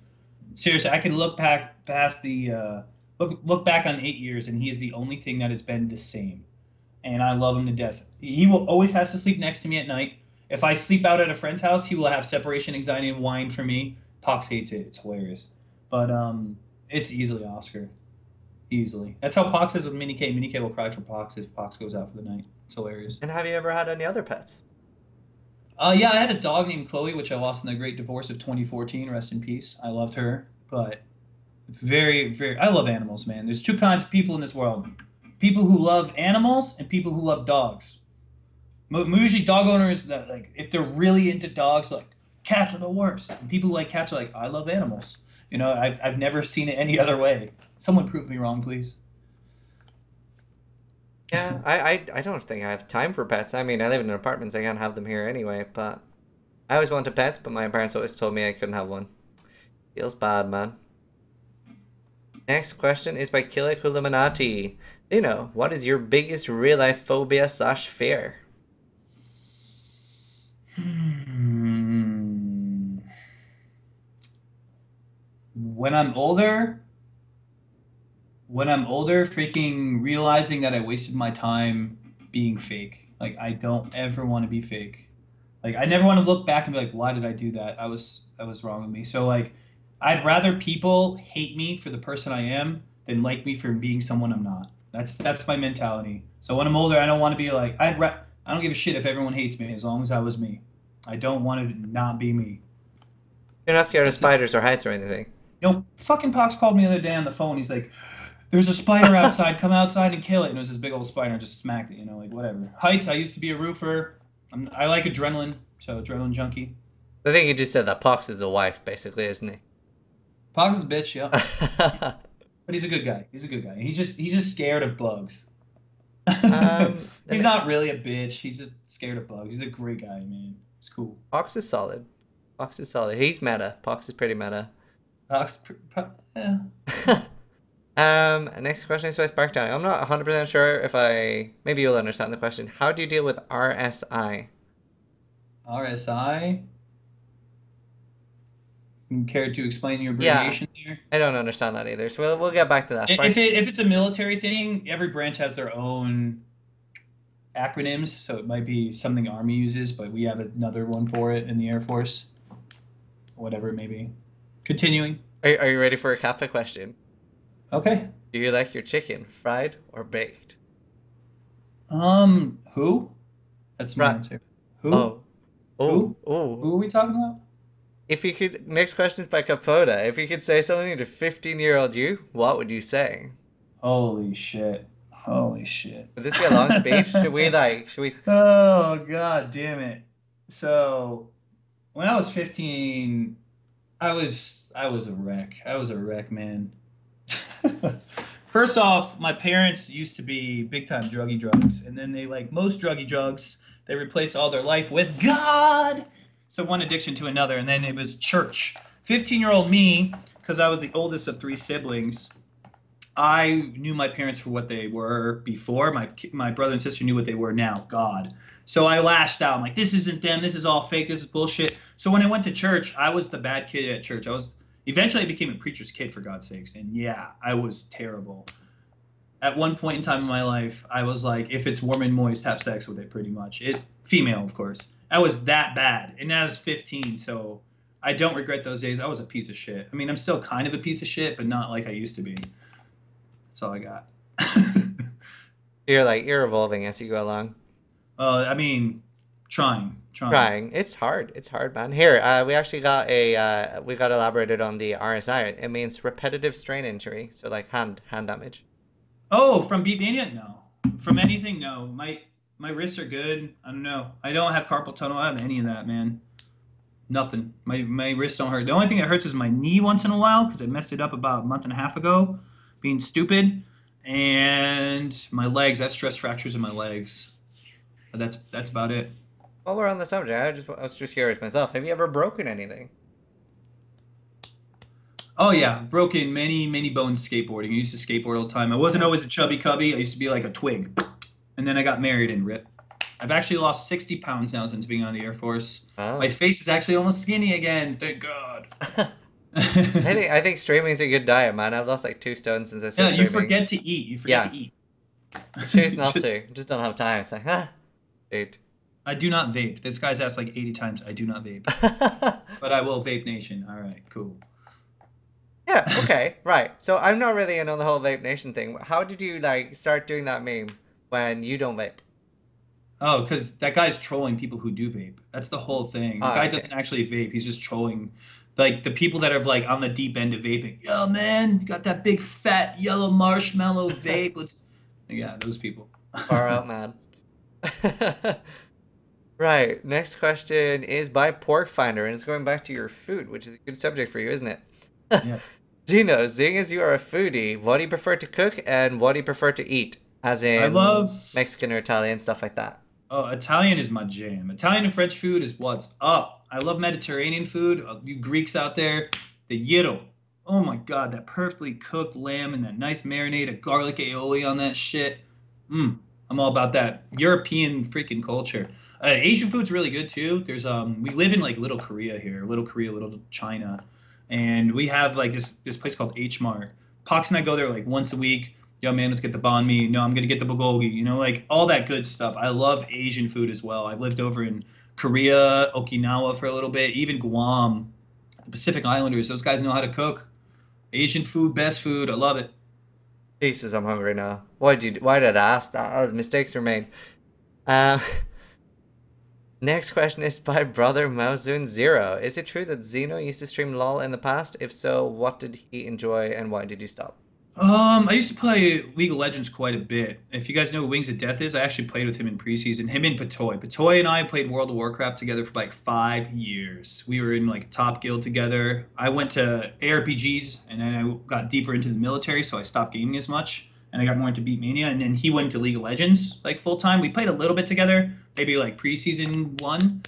Seriously, I could look back past the look back on 8 years, and he is the only thing that has been the same. And I love him to death. He will always has to sleep next to me at night. If I sleep out at a friend's house, he will have separation anxiety and whine for me. Pox hates it. It's hilarious, but it's easily Oscar. Easily. That's how Pox is with Minnie K. Minnie K will cry for Pox if Pox goes out for the night. It's hilarious. And have you ever had any other pets? Yeah, I had a dog named Chloe, which I lost in the Great Divorce of 2014. Rest in peace. I loved her, but very, very. I love animals, man. There's two kinds of people in this world: people who love animals and people who love dogs. Usually, dog owners that like if they're really into dogs, like cats are the worst. And people who like cats are like, I love animals. I've never seen it any other way. Someone prove me wrong, please. Yeah, I don't think I have time for pets. I mean, I live in an apartment, so I can't have them here anyway, but I always wanted pets, but my parents always told me I couldn't have one. Feels bad, man. Next question is by Killick Illuminati. What is your biggest real life phobia slash fear? Hmm. When I'm older, freaking realizing that I wasted my time being fake. Like I don't ever want to be fake. Like I never want to look back and be like, why did I do that? I was wrong with me. So like I'd rather people hate me for the person I am than like me for being someone I'm not. That's my mentality. So when I'm older, I don't want to be like I don't give a shit if everyone hates me as long as I was me. I don't want to not be me. You're not scared of That's it. spiders or heights or anything. Fucking Pox called me the other day on the phone. He's like, "There's a spider outside. Come outside and kill it." And it was this big old spider. I just smacked it. Like whatever. Heights. I used to be a roofer. I like adrenaline, so adrenaline junkie. I think you just said that Pox is the wife, basically, isn't Pox is a bitch, he? yeah, but he's a good guy. He's a good guy. He's just scared of bugs. He's not really a bitch. He's just scared of bugs. He's a great guy, man. It's cool. Pox is solid. Pox is solid. He's meta. Pox is pretty meta. Pox, yeah. Next question is by Spark Down. I'm not 100% sure if maybe you'll understand the question. How do you deal with RSI? RSI. You care to explain your Yeah, abbreviation there? I don't understand that either. So we'll get back to that. If it's a military thing, every branch has their own acronyms. So it might be something Army uses, but we have another one for it in the Air Force. Whatever it may be. Continuing. Are you ready for a Kappa question? Okay. Do you like your chicken fried or baked? Who? That's my Right. answer. Who? Oh. Who? Oh. Who are we talking about? If you could, next question is by Capoda. If you could say something to 15-year-old you, what would you say? Holy shit. Holy shit. Would this be a long speech? Should we? Oh, god damn it. So, when I was 15, I was a wreck. I was a wreck, man. First off, my parents used to be big time druggy drugs, and then they like most druggy drugs, they replaced all their life with God. So one addiction to another, and then it was church. 15-year-old me, because I was the oldest of three siblings, I knew my parents for what they were before. My brother and sister knew what they were now, God. So I lashed out. I'm like, this isn't them. This is all fake. This is bullshit. So when I went to church, I was the bad kid at church. Eventually, I became a preacher's kid, for God's sakes. And yeah, I was terrible. At one point in time in my life, I was like, if it's warm and moist, have sex with it, pretty much. Female, of course. I was that bad. And I was 15, so I don't regret those days. I was a piece of shit. I mean, I'm still kind of a piece of shit, but not like I used to be. That's all I got. You're evolving as you go along. I mean, trying. Trying. It's hard. It's hard, man. Here, we actually got we got elaborated on the RSI. It means repetitive strain injury, so like hand damage. Oh, from Beat Mania? No. From anything? No. My wrists are good. I don't know. I don't have carpal tunnel. I don't have any of that, man. Nothing. My wrists don't hurt. The only thing that hurts is my knee once in a while because I messed it up about a month and a half ago, being stupid. And my legs. I have stress fractures in my legs. But that's about it. While we're on the subject, I was just curious myself. Have you ever broken anything? Oh yeah, broken many bones skateboarding. I used to skateboard all the time. I wasn't always a chubby cubby. I used to be like a twig. And then I got married and ripped. I've actually lost 60 pounds now since being on the Air Force. Oh. My face is actually almost skinny again. Thank God. I think streaming's a good diet, man. I've lost like 2 stones since I started Yeah, you streaming. forget to eat. You forget to eat. I choose not to. Just don't have time. It's like, dude. I do not vape. This guy's asked like 80 times. I do not vape. But I will vape nation. All right, cool. Yeah, okay, right. So I'm not really in on the whole vape nation thing. How did you like start doing that meme when you don't vape? Oh, because that guy's trolling people who do vape. That's the whole thing. The guy Okay. doesn't actually vape. He's just trolling, like the people that are like on the deep end of vaping. Yo, man, you got that big fat yellow marshmallow vape. Yeah, those people. Far out, man. Right. Next question is by Pork Finder, and it's going back to your food, which is a good subject for you, isn't it? Yes. Zeno, seeing as you are a foodie, what do you prefer to cook and what do you prefer to eat? As I in love. Mexican or Italian, stuff like that. Oh, Italian is my jam. Italian and French food is what's up. I love Mediterranean food. You Greeks out there, the gyro. Oh my God, that perfectly cooked lamb and that nice marinade of garlic aioli on that shit. I'm all about that European freaking culture. Asian food's really good too. We live in like Little Korea here, Little Korea, Little China, and we have like this place called H Mart. Pox and I go there like once a week. Yo man, let's get the banh mi. No, I'm gonna get the bulgogi. You know, like all that good stuff. I love Asian food as well. I lived over in Korea, Okinawa for a little bit, even Guam, the Pacific Islanders. Those guys know how to cook. Asian food, best food. I love it. Jesus, I'm hungry now. Why did I ask that? That was mistakes were made. Um, next question is by Brother Maozun Zero. Is it true that Zeno used to stream LOL in the past? If so, what did he enjoy and why did you stop? I used to play League of Legends quite a bit. If you guys know who Wings of Death is, I actually played with him in preseason. Him and Patoy. Patoy and I played World of Warcraft together for like 5 years. We were in like a top guild together. I went to ARPGs and then I got deeper into the military, so I stopped gaming as much. And I got more into Beat Mania. And then he went to League of Legends like full time. We played a little bit together, maybe like preseason one.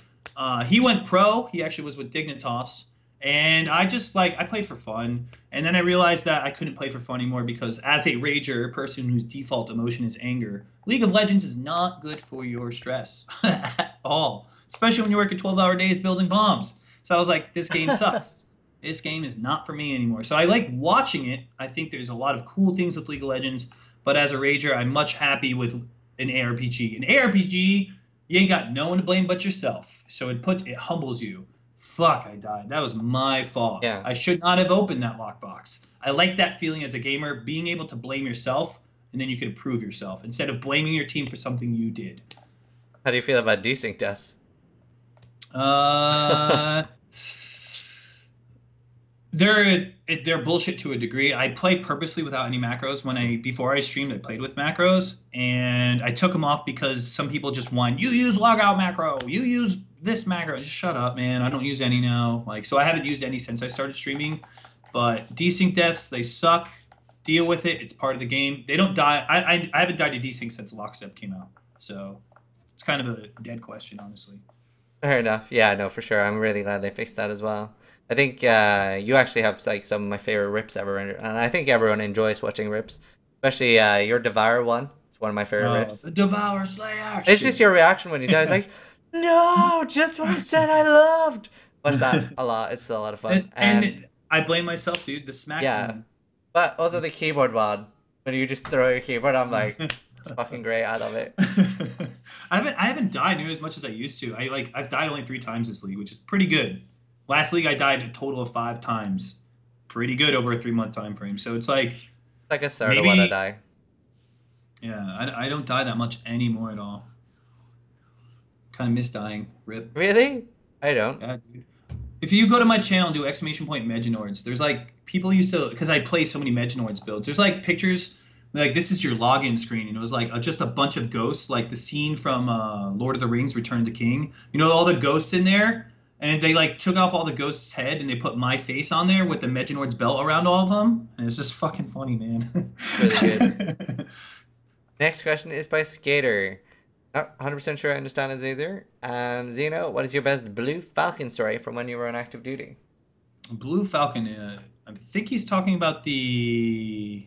He went pro. He actually was with Dignitas. And I just like I played for fun, and then I realized that I couldn't play for fun anymore because as a rager, a person whose default emotion is anger, League of Legends is not good for your stress at all, especially when you work 12-hour days building bombs. So I was like, this game sucks. This game is not for me anymore. So I like watching it. I think there's a lot of cool things with League of Legends, but as a rager, I'm much happy with an ARPG. An ARPG, you ain't got no one to blame but yourself. So it humbles you. Fuck, I died. That was my fault. Yeah. I should not have opened that lockbox. I like that feeling as a gamer, being able to blame yourself, and then you can improve yourself instead of blaming your team for something you did. How do you feel about desync deaths? They're bullshit to a degree. I play purposely without any macros. Before I streamed, I played with macros, and I took them off because some people just want you use logout macro, you use this macro. Just shut up, man. I don't use any now. So I haven't used any since I started streaming. But desync deaths, they suck. Deal with it. It's part of the game. They don't die. I haven't died to desync since Lockstep came out. So it's kind of a dead question, honestly. Fair enough. Yeah, no, for sure. I'm really glad they fixed that as well. I think you actually have like some of my favorite rips ever, and I think everyone enjoys watching rips, especially your Devour one. It's one of my favorite rips. The Devour Slayer. It's just your reaction when he dies, like, no, just what I said I loved. Watch that a lot. It's a lot of fun. And I blame myself, dude. The smack Yeah. one. But also the keyboard one. When you just throw your keyboard, I'm like, it's fucking great. I love it. I haven't died near as much as I used to. I've died only 3 times this league, which is pretty good. Last league I died a total of 5 times. Pretty good over a 3 month time frame. So it's like It's like a third of what I maybe die. yeah, I don't die that much anymore at all. Kind of miss dying. Rip. Really? I don't. Yeah, dude. If you go to my channel and do exclamation point Meganords, there's like people used to because I play so many Meganords builds. There's like pictures like this is your login screen, and it was like just a bunch of ghosts, like the scene from Lord of the Rings: Return of the King. You know all the ghosts in there, and they like took off all the ghosts' head and they put my face on there with the Meganords belt around all of them, and it's just fucking funny, man. Really good. Next question is by Skater. Not 100% sure I understand it either. Zeno, what is your best Blue Falcon story from when you were on active duty? Blue Falcon. I think he's talking about the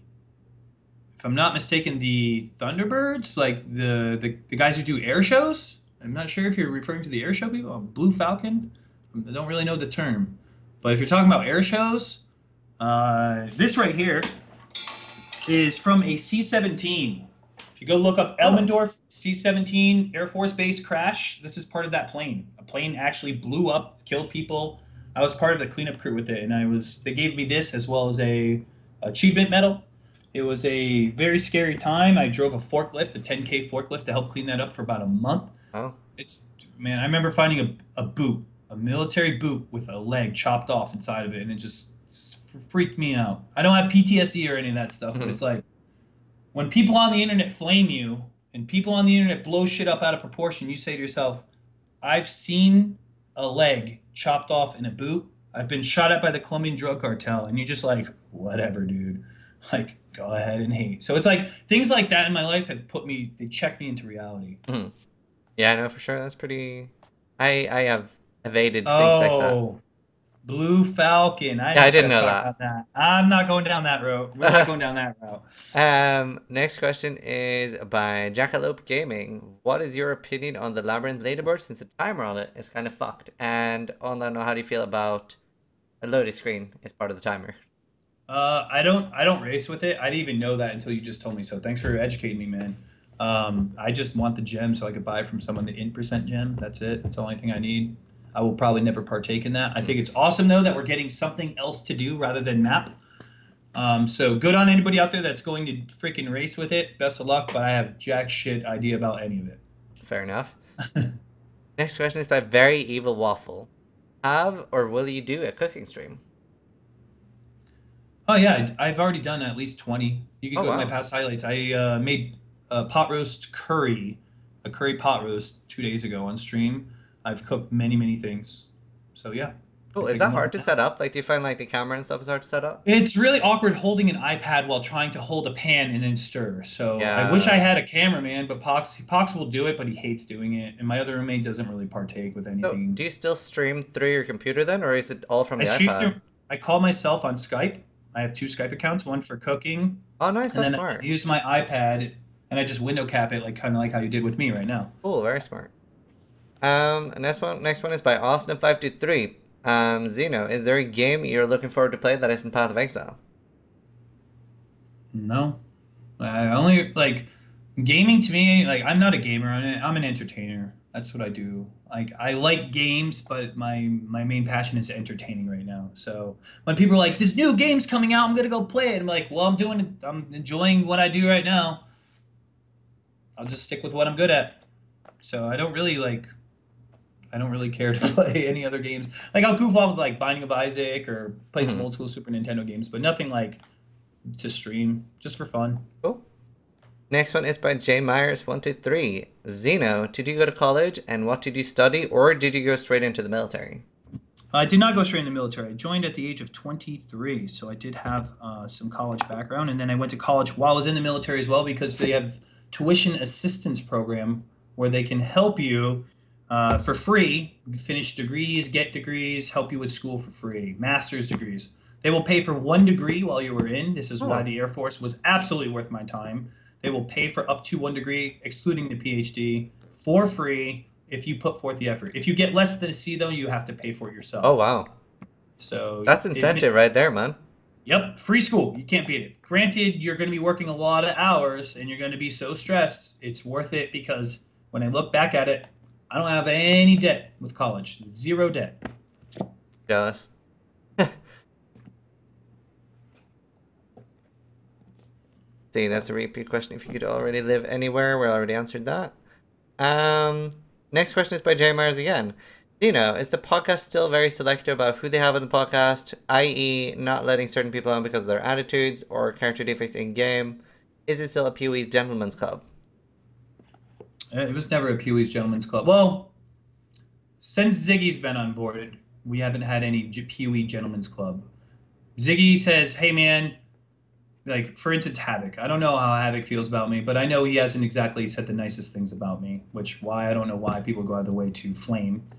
if I'm not mistaken, the Thunderbirds, like the guys who do air shows. I'm not sure if you're referring to the air show people. Blue Falcon. I don't really know the term, but if you're talking about air shows, this right here is from a C-17. If you go look up Oh, Elmendorf C-17 Air Force Base crash, this is part of that plane. A plane actually blew up, killed people. I was part of the cleanup crew with it, and they gave me this as well as a achievement medal. It was a very scary time. I drove a forklift, a 10K forklift, to help clean that up for about a month. oh. It's man, I remember finding a boot, a military boot with a leg chopped off inside of it, and it just freaked me out. I don't have PTSD or any of that stuff, but Mhm. it's like when people on the internet flame you and people on the internet blow shit up out of proportion, you say to yourself, I've seen a leg chopped off in a boot. I've been shot at by the Colombian drug cartel, and you're just like, whatever, dude. Like, go ahead and hate. So it's like things like that in my life have they checked me into reality. Mhm. Yeah, I know for sure. That's pretty. I have evaded things like that. Oh, Blue Falcon. I Yeah, know I what you didn't guys know talking about that. I'm not going down that road. We're not going that. down that route. Next question is by Jackalope Gaming. What is your opinion on the Labyrinth leaderboard since the timer on it is kind of fucked? And on that note, how do you feel about a loading screen as part of the timer? I don't race with it. I didn't even know that until you just told me. So thanks for educating me, man. I just want the gem so I could buy from someone the in% gem. That's it. That's the only thing I need. I will probably never partake in that. I think it's awesome though that we're getting something else to do rather than map. So good on anybody out there that's going to freaking race with it. Best of luck, but I have jack shit idea about any of it. Fair enough. Next question is by Very Evil Waffle. Have or will you do a cooking stream? Oh yeah, I've already done at least 20. You could Oh go to my wow. past highlights. I made a pot roast curry, a curry pot roast 2 days ago on stream. I've cooked many, many things. So yeah, Cool. could Is take a that hard moment to now. set up? Like, do you find like the camera and stuff is hard to set up? It's really awkward holding an iPad while trying to hold a pan and then stir. So I wish I Yeah. had a cameraman, but Pox will do it, but he hates doing it. And my other roommate doesn't really partake with So, do anything. you still stream through your computer then, or is it all from I the stream iPad? through. I call myself on Skype. I have two Skype accounts, one for cooking, Oh, nice. and That's then I smart. use my iPad and I just window cap it, like kind of like how you did with me right now. Cool. Very smart. Next one is by Austin523. Zeno, is there a game you're looking forward to play that isn't Path of Exile? No, I only like gaming to me. Like I'm not a gamer. I'm an entertainer. That's what I do. Like I like games, but my main passion is entertaining right now. So when people are like, "This new game's coming out, I'm gonna go play it," I'm like, "Well, I'm enjoying what I do right now. I'll just stick with what I'm good at." So I don't really care to play any other games. Like I'll goof off with like Binding of Isaac or play some Mhm. old school Super Nintendo games, but nothing like to stream just for fun. Cool. Next one is by J Myers123. Zeno, did you go to college and what did you study, or did you go straight into the military? I did not go straight into the military. I joined at the age of 23, so I did have some college background, and then I went to college while I was in the military as well because they have tuition assistance program where they can help you for free finish degrees, get degrees, help you with school for free, master's degrees. They will pay for 1 degree while you were in. This is why Oh, the Air Force was absolutely worth my time. They will pay for up to 1 degree, excluding the PhD, for free if you put forth the effort. If you get less than a C, though, you have to pay for it oh yourself. wow. So That's it, incentive right there, man. yep, free school. You can't beat it. Granted, you're going to be working a lot of hours and you're going to be so stressed. It's worth it because when I look back at it, I don't have any debt with college. Zero debt. Jealous. See, that's a repeat question. If you could already live anywhere, we already answered that. Um, Next question is by J Mars again. Zeno, is the podcast still very selective about who they have on the podcast, i.e., not letting certain people on because of their attitudes or character defects in game? Is it still a Pee-wee's gentleman's club? It was never a Pee Wee's Gentlemen's Club. Well, since Ziggy's been on board, we haven't had any Pee Wee Gentlemen's Club. Ziggy says, hey man, like for instance, Havoc. I don't know how Havoc feels about me, but I know he hasn't exactly said the nicest things about me, which why I don't know why people go out of their way to flame.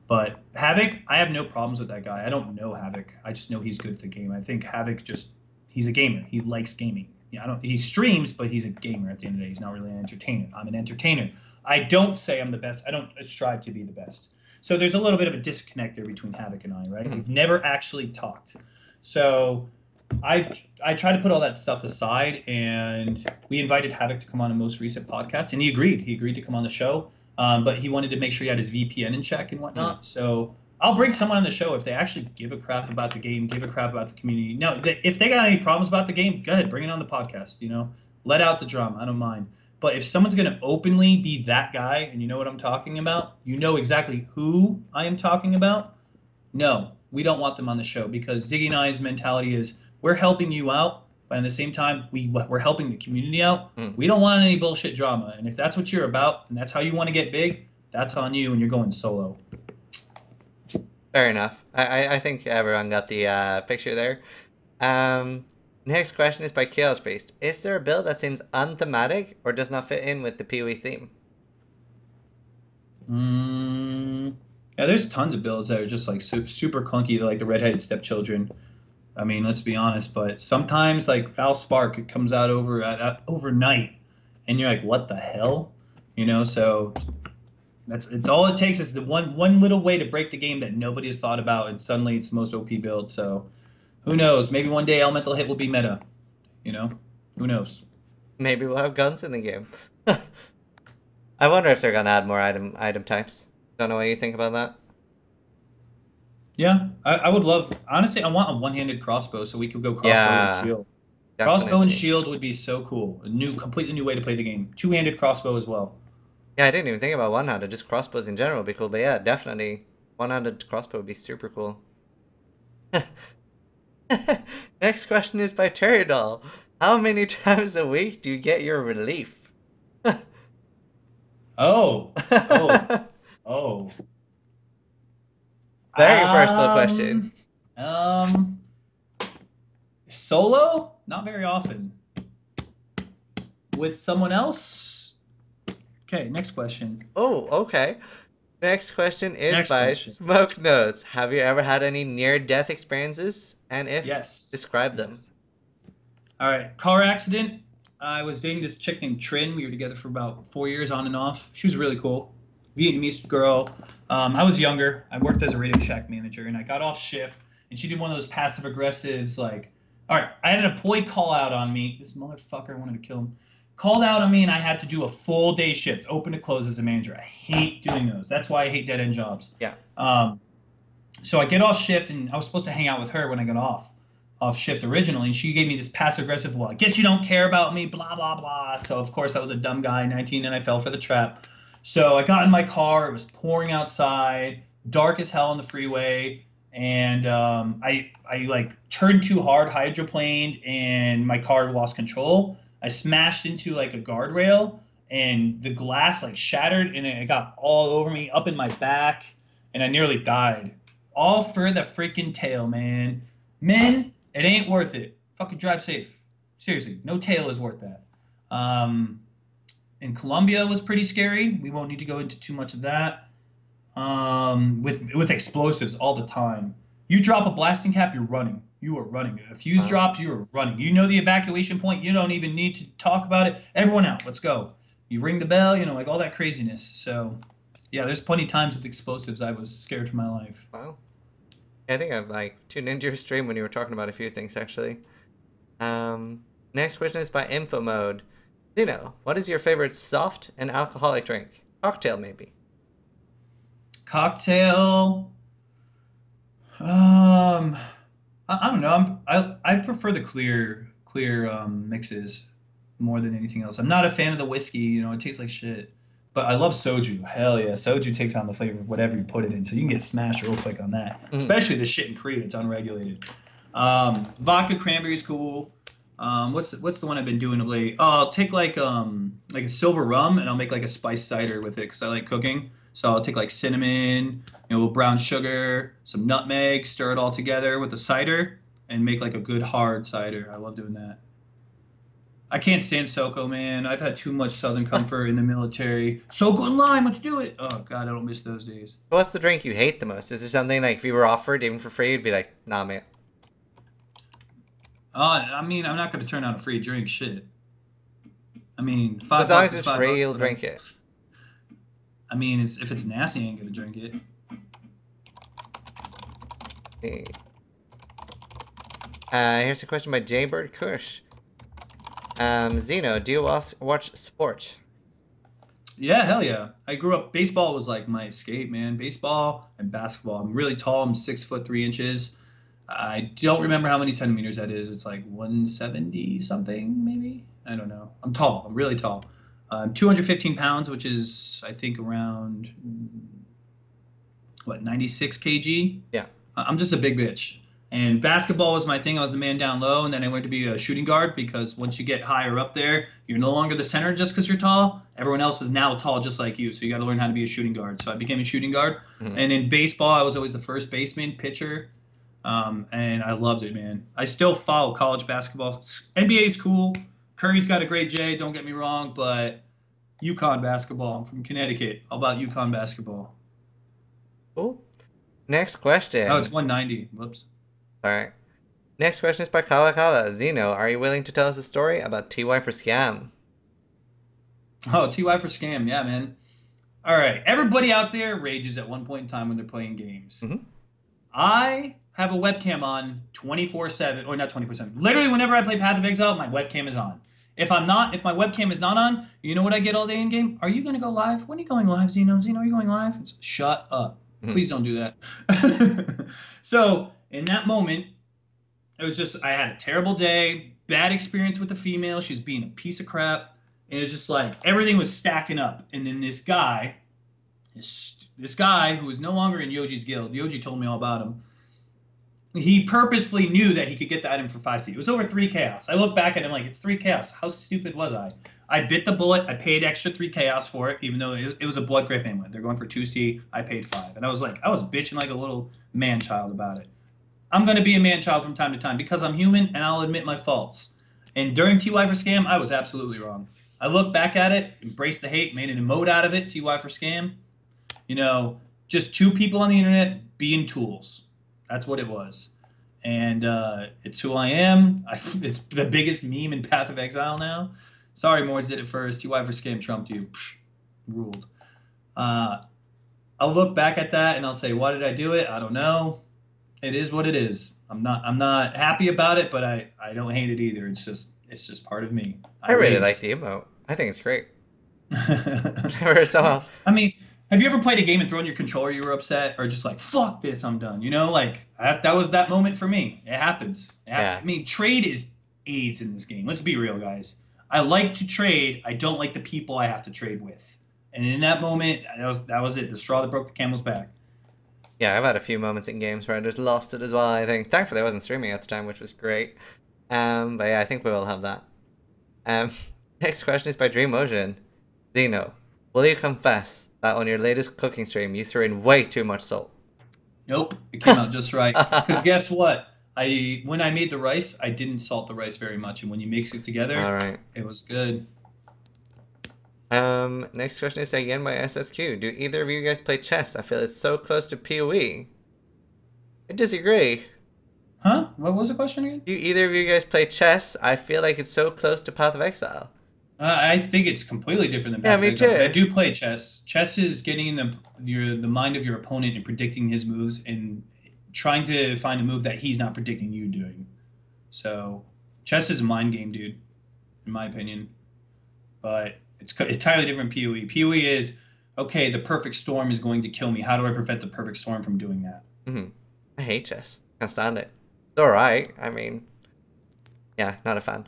But Havoc, I have no problems with that guy. I don't know Havoc. I just know he's good at the game. I think Havoc just he's a gamer. He likes gaming. Yeah, I don't he streams, but he's a gamer at the end of the day. He's not really an entertainer. I'm an entertainer. I don't say I'm the best. I don't strive to be the best. So there's a little bit of a disconnect there between Havoc and I, right? We've never actually talked. So I try to put all that stuff aside, and we invited Havoc to come on the most recent podcast, and he agreed. He agreed to come on the show, but he wanted to make sure he had his VPN in check and whatnot. So I'll bring someone on the show if they actually give a crap about the game, give a crap about the community. No, if they got any problems about the game, go ahead, bring it on the podcast. You know, let out the drama. I don't mind. But if someone's going to openly be that guy, and you know what I'm talking about, you know exactly who I am talking about. No, we don't want them on the show because Ziggy and I's mentality is we're helping you out, but at the same time, we're helping the community out. We don't want any bullshit drama. And if that's what you're about and that's how you want to get big, that's on you and you're going solo. Fair enough. I think everyone got the picture there. Next question is by Chaos Priest. Is there a build that seems unthematic or does not fit in with the Pee-wee theme? Yeah, there's tons of builds that are just like super clunky, like the redheaded stepchildren. I mean, let's be honest, but sometimes like Foul Spark, it comes out overnight, and you're like, what the hell, you know? So it's all it takes is the one little way to break the game that nobody has thought about, and suddenly it's the most OP build. So who knows? Maybe one day Elemental Hit will be meta. You know, who knows? Maybe we'll have guns in the game. I wonder if they're gonna add more item types. Don't know what you think about that. Yeah, I would love. Honestly, I want a one-handed crossbow so we could go crossbow Yeah, and shield. Crossbow and definitely. shield would be so cool. Completely new way to play the game. Two-handed crossbow as well. Yeah, I didn't even think about one-handed. Just crossbows in general would be cool. But yeah, definitely one-handed crossbow would be super cool. Next question is by Terradol. How many times a week do you get your relief? Oh, oh, oh. Very personal question. Um, Solo? Not very often. With someone else? Okay, next question. Oh, okay. Next question is Next by question. Smoke Notes. Have you ever had any near-death experiences? And if, Yes. describe them. Yes. All right, car accident. I was dating this chick named Trin. We were together for about 4 years on and off. She was really cool. Vietnamese girl. I was younger. I worked as a Radio Shack manager, and I got off shift, and she did one of those passive aggressives, like, all right, I had an employee call out on me. This motherfucker wanted to kill him. Called out on me, and I had to do a full day shift, open to close as a manager. I hate doing those. That's why I hate dead end jobs. Yeah. So I get off shift, and I was supposed to hang out with her when I got off shift originally, and she gave me this passive aggressive, well, I guess you don't care about me, blah, blah, blah. So, of course, I was a dumb guy, 19, and I fell for the trap. So I got in my car. It was pouring outside, dark as hell on the freeway, and I like turned too hard, hydroplaned, and my car lost control. I smashed into like a guardrail, and the glass like shattered, and it got all over me, up in my back, and I nearly died. All for the freaking tail, man. Men, it ain't worth it. Fucking drive safe. Seriously, no tail is worth that. In Colombia was pretty scary. We won't need to go into too much of that. With explosives all the time. You drop a blasting cap, you're running. You are running. If a fuse drops, you are running. You know the evacuation point. You don't even need to talk about it. Everyone out. Let's go. You ring the bell. You know, like all that craziness. So, yeah, there's plenty of times with explosives I was scared for my life. Wow. I think I've like tuned into your stream when you were talking about a few things actually. Next question is by Info Mode. Zeno, what is your favorite soft and alcoholic drink? Cocktail, maybe. Cocktail. Um, I don't know. I prefer the clear mixes more than anything else. I'm not a fan of the whiskey. You know, it tastes like shit. But I love soju. Hell yeah, soju takes on the flavor of whatever you put it in, so you can get smashed real quick on that. Mhm. Especially the shit in Korea, it's unregulated. Vodka cranberry is cool. What's the one I've been doing of late? Oh, I'll take like a silver rum and I'll make like a spiced cider with it because I like cooking. So I'll take like cinnamon, brown sugar, some nutmeg, stir it all together with the cider, and make like a good hard cider. I love doing that. I can't stand SoCo, man. I've had too much Southern Comfort in the military. SoCo and lime, let's do it. Oh God, I don't miss those days. What's the drink you hate the most? Is there something like if you were offered even for free, you'd be like, nah, man. I mean, I'm not going to turn down a free drink. Shit. I mean, As five long bucks as is it's five free, bucks. you'll drink it. I mean, if it's nasty, I ain't gonna drink it. Okay. Here's a question by Jaybird Kush. Zeno, do you watch sports? Yeah, hell yeah. I grew up. Baseball was like my escape, man. Baseball and basketball. I'm really tall. I'm 6'3" I don't remember how many centimeters that is. It's like 170 something, maybe. I don't know. I'm tall. I'm really tall. I'm 215 pounds, which is I think around what 96 kg. Yeah. I'm just a big bitch. And basketball was my thing. I was the man down low, and then I learned to be a shooting guard because once you get higher up there, you're no longer the center just because you're tall. Everyone else is now tall just like you, so you got to learn how to be a shooting guard. So I became a shooting guard. Mhm. And in baseball, I was always the first baseman, pitcher, and I loved it, man. I still follow college basketball. NBA is cool. Curry's got a great J, don't get me wrong, but UConn basketball. I'm from Connecticut. All about UConn basketball. Cool. Next Oh, it's question. 190. Whoops. Alright. Next question is by Kala. Zeno, are you willing to tell us a story about TY for scam? Oh, TY for scam. Yeah, man. All right. Everybody out there rages at one point in time when they're playing games. Mm-hmm. I have a webcam on 24/7, or not 24/7. Literally, whenever I play Path of Exile, my webcam is on. If my webcam is not on, you know what I get all day in game? Are you going to go live? When are you going live, Zeno? Zeno, are you going live? Shut up. Mm-hmm. Please don't do that. So, in that moment, it was just, I had a terrible day, bad experience with the female. She was being a piece of crap. And it was just like everything was stacking up. And then this guy who was no longer in Yoji's guild, Yoji told me all about him. He purposefully knew that he could get the item for 5C. It was over 3 chaos. I look back at him like, it's 3 chaos. How stupid was I? I bit the bullet. I paid extra 3 chaos for it, even though it was a blood grip amulet. They're going for 2C. I paid 5. And I was bitching like a little man child about it. I'm going to be a man child from time to time because I'm human and I'll admit my faults. And during TY for Scam, I was absolutely wrong. I look back at it, embraced the hate, made an emote out of it, TY for Scam. Just 2 people on the internet being tools. That's what it was. And it's who I am. It's the biggest meme in Path of Exile now. Sorry, Mords did it first. TY for Scam trumped you. Psh, ruled. I'll look back at that and I'll say, why did I do it? I don't know. It is what it is. I'm not happy about it, but I don't hate it either. It's just part of me. I really like the emote. I think it's great. Whenever it's all... I mean, have you ever played a game and thrown your controller, you were upset, or just like, fuck this, I'm done? That was that moment for me. It happens. Yeah. I mean, trade is AIDS in this game. Let's be real, guys. I like to trade. I don't like the people I have to trade with. And in that moment, that was it. The straw that broke the camel's back. Yeah, I've had a few moments in games where I just lost it as well, I think. Thankfully, I wasn't streaming at the time, which was great. But yeah, I think we will have that. Next question is by Dream Ocean. Zeno, will you confess that on your latest cooking stream, you threw in way too much salt? Nope, it came out just right. Because guess what? When I made the rice, I didn't salt the rice very much, and when you mix it together, All right. It was good. Next question is again by SSQ. Do either of you guys play chess? I feel it's so close to PoE. I disagree. Huh? What was the question again? Do either of you guys play chess? I feel like it's so close to Path of Exile. I think it's completely different than Yeah, Path of me Exile, but too. I do play chess. Chess is getting in the mind of your opponent and predicting his moves and trying to find a move that he's not predicting you doing. So chess is a mind game, dude, in my opinion. But it's entirely different PoE. PoE is okay. The perfect storm is going to kill me. How do I prevent the perfect storm from doing that? Hmm. I hate chess. Can't stand it. It's alright. I mean, yeah, not a fan.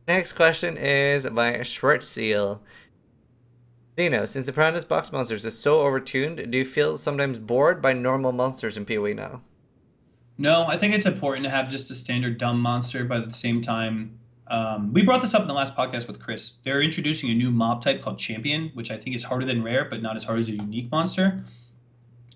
Next question is by Schwartz-Seal. Zeno, since the Piranha's box monsters is so overtuned, do you feel sometimes bored by normal monsters in PoE now? No, I think it's important to have just a standard dumb monster, but at the same time, we brought this up in the last podcast with Chris. They're introducing a new mob type called Champion, which I think is harder than rare, but not as hard as a unique monster.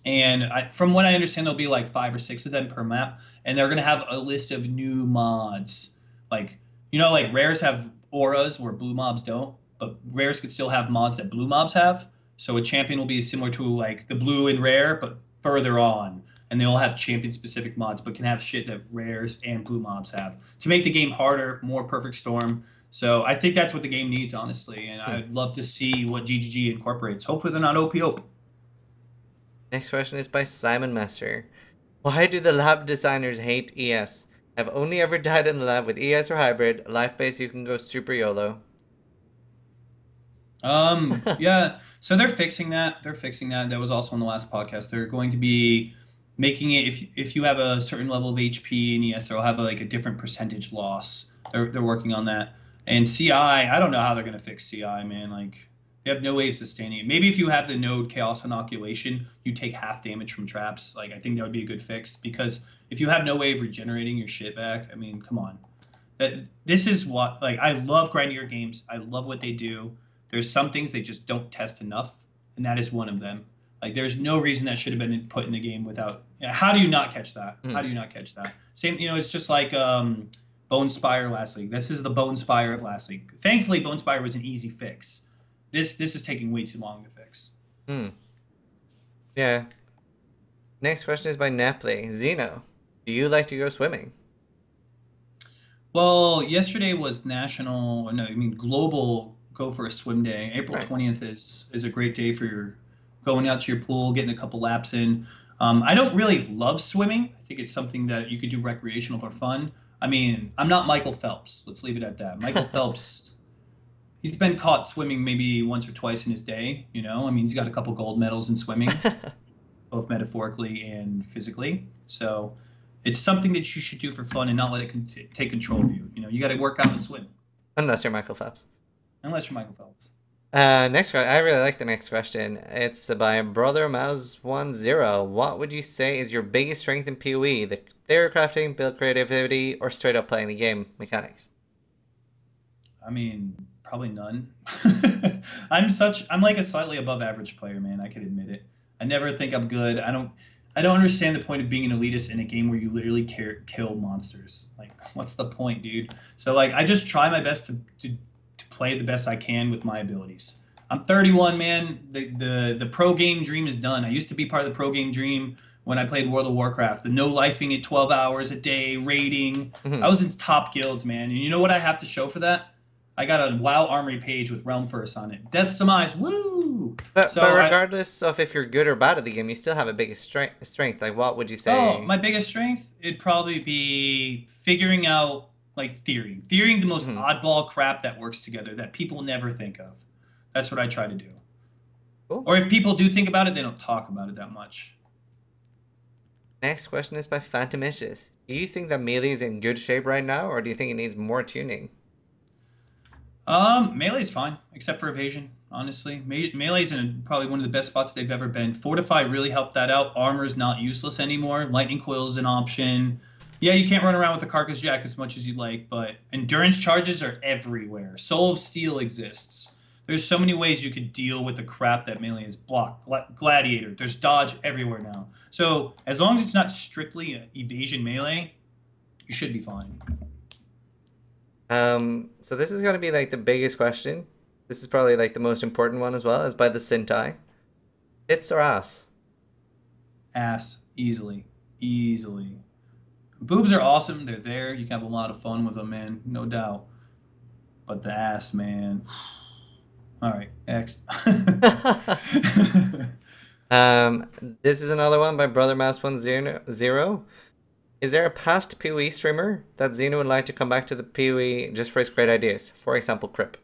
And from what I understand, there'll be like 5 or 6 of them per map, and they're gonna have a list of new mods. Like like rares have auras where blue mobs don't, but rares could still have mods that blue mobs have. So a champion will be similar to like the blue and rare, but further on, and they'll have champion specific mods, but can have shit that rares and blue mobs have to make the game harder, more perfect storm. So I think that's what the game needs, honestly, and Hmm. I'd love to see what GGG incorporates. Hopefully, they're not OP. Next question is by Simon Master. Why do the lab designers hate ES? I've only ever died in the lab with ES or hybrid. Life base, you can go super YOLO. Yeah. So they're fixing that. They're fixing that. That was also on the last podcast. They're going to be making it if you have a certain level of HP and yes, they'll have like a different percentage loss. They're working on that. And I don't know how they're gonna fix CI, man. Like they have no way of sustaining it. Maybe if you have the node chaos inoculation, you take half damage from traps. Like I think that would be a good fix because if you have no way of regenerating your shit back, I mean, come on. This is what like I love grindier games. I love what they do. There's some things they just don't test enough, and that is one of them. Like there's no reason that should have been put in the game without. How do you not catch that? How do Hmm. you not catch that? Same, it's just like Bone Spire last week. This is the Bone Spire of last week. Thankfully, Bone Spire was an easy fix. This is taking way too long to fix. Hmm. Yeah. Next question is by Nepley. Zeno, do you like to go swimming? Well, yesterday was national, no, I mean global go for a swim day. April Right. 20th is a great day for your going out to your pool, getting a couple laps in. I don't really love swimming. I think it's something that you could do recreational for fun. I mean, I'm not Michael Phelps. Let's leave it at that. Michael Phelps, he's been caught swimming maybe once or twice in his day, I mean, he's got a couple gold medals in swimming, both metaphorically and physically. So it's something that you should do for fun and not let it take control of you. You got to work out and swim, Unless you're Michael Phelps. unless you're Michael Phelps. Next question. I really like the next question. It's by Brother Mouse 10. What would you say is your biggest strength in PoE? The theory crafting, build creativity, or straight up playing the game mechanics? I mean, probably none. I'm like a slightly above average player, man. I can admit it. I never think I'm good. I don't understand the point of being an elitist in a game where you literally kill monsters. Like, what's the point, dude? So like, I just try my best to play the best I can with my abilities. I'm 31, man. The pro game dream is done. I used to be part of the pro game dream when I played World of Warcraft. The no lifing at 12 hours a day, raiding. I Mhm. was in top guilds, man. And you know what I have to show for that? I got a WoW Armory page with Realm First on it. Death's Demise, woo! But So regardless of if you're good or bad at the game, you still have a biggest strength. Like, what would you say? my biggest strength, it'd probably be figuring out like theorying the most Mhm. oddball crap that works together that people never think of. That's what I try to do. Cool. Or if people do think about it, they don't talk about it that much. Next question is by Phantomicious. Do you think that melee is in good shape right now, or do you think it needs more tuning? Melee's fine, except for evasion. Honestly, Melee's in probably one of the best spots they've ever been. Fortify really helped that out. Armor's not useless anymore. Lightning coil is an option. Yeah, you can't run around with a carcass jack as much as you'd like, but endurance charges are everywhere. Soul of Steel exists. There's so many ways you could deal with the crap that Melee is. Block, Gladiator. There's dodge everywhere now. So as long as it's not strictly evasion melee, you should be fine. So this is gonna be like the biggest question. This is probably like the most important one as well, is by the Sintai. Tits or ass? Ass, easily, easily. Boobs are awesome. They're there. You can have a lot of fun with them, man. No doubt. But the ass, man. All right, next. This is another one by Brother Mouse 100. Is there a past PoE streamer that Zeno would like to come back to the PoE just for his great ideas? For example, Crip.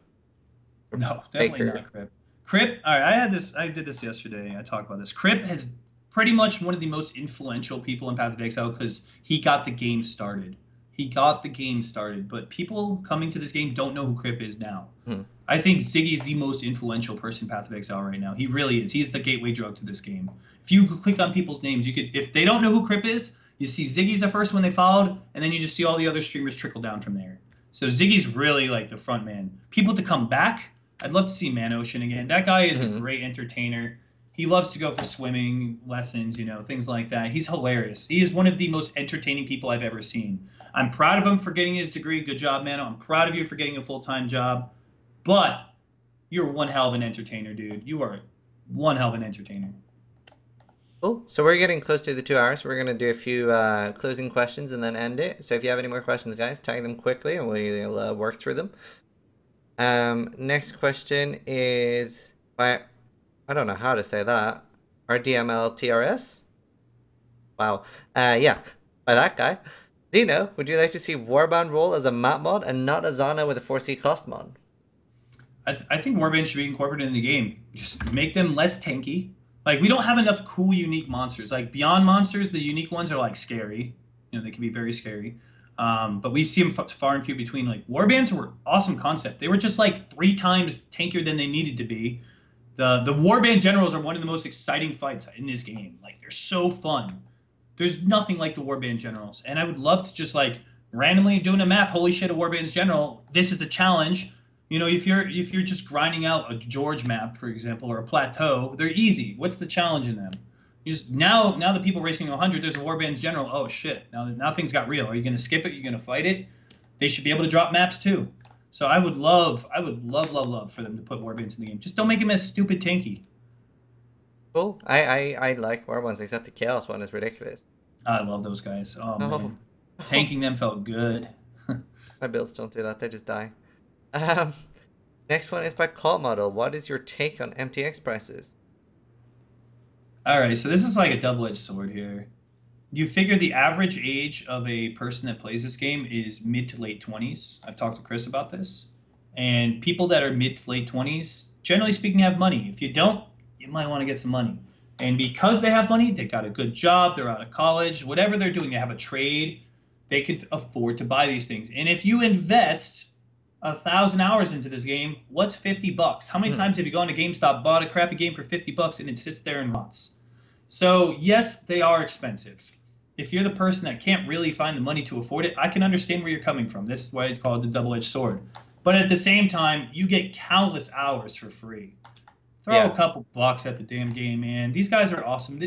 No, definitely Baker. not Crip. Crip, all right, I did this yesterday. I talked about this. Crip has pretty much one of the most influential people in Path of Exile because he got the game started. He got the game started, but people coming to this game don't know who Crip is now. Hmm. I think Ziggy's the most influential person in Path of Exile right now. He really is. He's the gateway drug to this game. If you click on people's names, you could, if they don't know who Crip is, you see Ziggy's the first one they followed, and then you just see all the other streamers trickle down from there. So Ziggy's really like the front man. People to come back, I'd love to see Man Ocean again. That guy is a great entertainer. He loves to go for swimming lessons, you know, things like that. He's hilarious. He is one of the most entertaining people I've ever seen. I'm proud of him for getting his degree. Good job, Mano. I'm proud of you for getting a full-time job. But you're one hell of an entertainer, dude. You are one hell of an entertainer. Cool. So we're getting close to the 2 hours. We're going to do a few closing questions and then end it. So if you have any more questions, guys, tag them quickly and we'll work through them. Next question is by, I don't know how to say that, RDMLTRS? Wow. Yeah, by that guy. Zeno, would you like to see Warband roll as a map mod and not a Zana with a 4C cost mod? I think Warband should be incorporated in the game. Just make them less tanky. Like, we don't have enough cool, unique monsters. Like, beyond monsters, the unique ones are, like, scary. You know, they can be very scary. But we see them far and few between. Like, Warbands were awesome concept. They were just, like, 3 times tankier than they needed to be. The Warband Generals are one of the most exciting fights in this game. Like, they're so fun. There's nothing like the Warband Generals. And I would love to just, like, randomly doing a map, holy shit, a Warband's General. This is a challenge. You know, if you're just grinding out a George map, for example, or a plateau, they're easy. What's the challenge in them? You just now the people racing 100, there's a Warband's General. Oh shit! Now things got real. Are you gonna skip it? Are you gonna fight it? They should be able to drop maps too. So I would love for them to put Warbands in the game. Just don't make them as stupid tanky. Cool. I like Warbands, except the Chaos one is ridiculous. I love those guys. Oh man, tanking them felt good. My builds don't do that; they just die. Next one is by Cult Model. What is your take on MTX prices? All right, so this is like a double-edged sword here. You figure the average age of a person that plays this game is mid to late 20s. I've talked to Chris about this. And people that are mid to late 20s, generally speaking, have money. If you don't, you might want to get some money. And because they have money, they got a good job, they're out of college, whatever they're doing, they have a trade, they can afford to buy these things. And if you invest 1,000 hours into this game, what's $50? How many times have you gone to GameStop, bought a crappy game for $50, and it sits there and rots? So yes, they are expensive. If you're the person that can't really find the money to afford it, I can understand where you're coming from. This is why it's called the double-edged sword. But at the same time, you get countless hours for free. Throw a couple bucks at the damn game, man. These guys are awesome.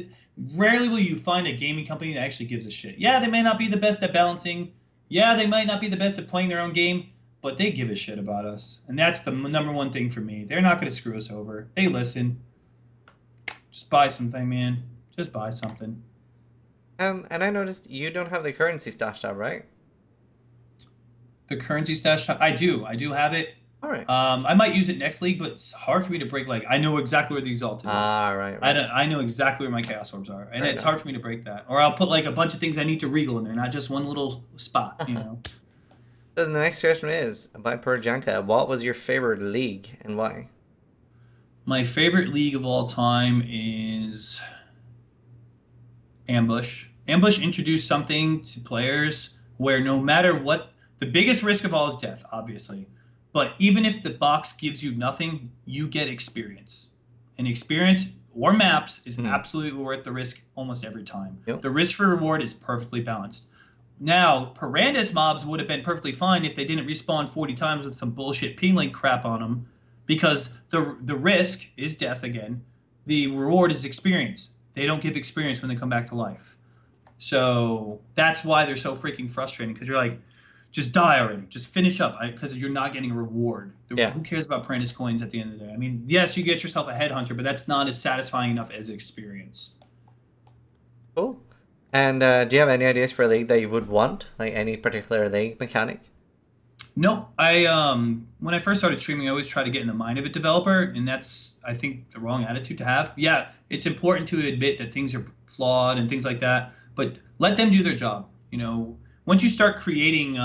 Rarely will you find a gaming company that actually gives a shit. Yeah, they may not be the best at balancing. Yeah, they might not be the best at playing their own game, but they give a shit about us. And that's the number one thing for me. They're not going to screw us over. They listen. Just buy something, man. Just buy something. And I noticed you don't have the currency stashed up, right? The currency stash, I do have it. All right. I might use it next league, but it's hard for me to break. Like, I know exactly where the Exalted is. Right. I know exactly where my Chaos Orbs are, and it's hard for me to break that. Or I'll put like a bunch of things I need to regal in there, not just one little spot, you know. So the next question is, by Perjanka, what was your favorite league and why? My favorite league of all time is Ambush. Ambush introduced something to players where no matter what, the biggest risk of all is death, obviously. But even if the box gives you nothing, you get experience. And experience or maps is absolutely worth the risk almost every time. Yep. The risk for reward is perfectly balanced. Now, Piranha's mobs would have been perfectly fine if they didn't respawn 40 times with some bullshit ping link crap on them, because the risk is death again. The reward is experience. They don't give experience when they come back to life. So that's why they're so freaking frustrating, because you're like, just die already. Just finish up, because you're not getting a reward. Who cares about Piranha's coins at the end of the day? I mean, yes, you get yourself a headhunter, but that's not as satisfying enough as experience. Cool. And do you have any ideas for a league that you would want? Like any particular league mechanic? No, I when I first started streaming, I always try to get in the mind of a developer, and that's I think the wrong attitude to have. Yeah, it's important to admit that things are flawed and things like that, but let them do their job. Once you start creating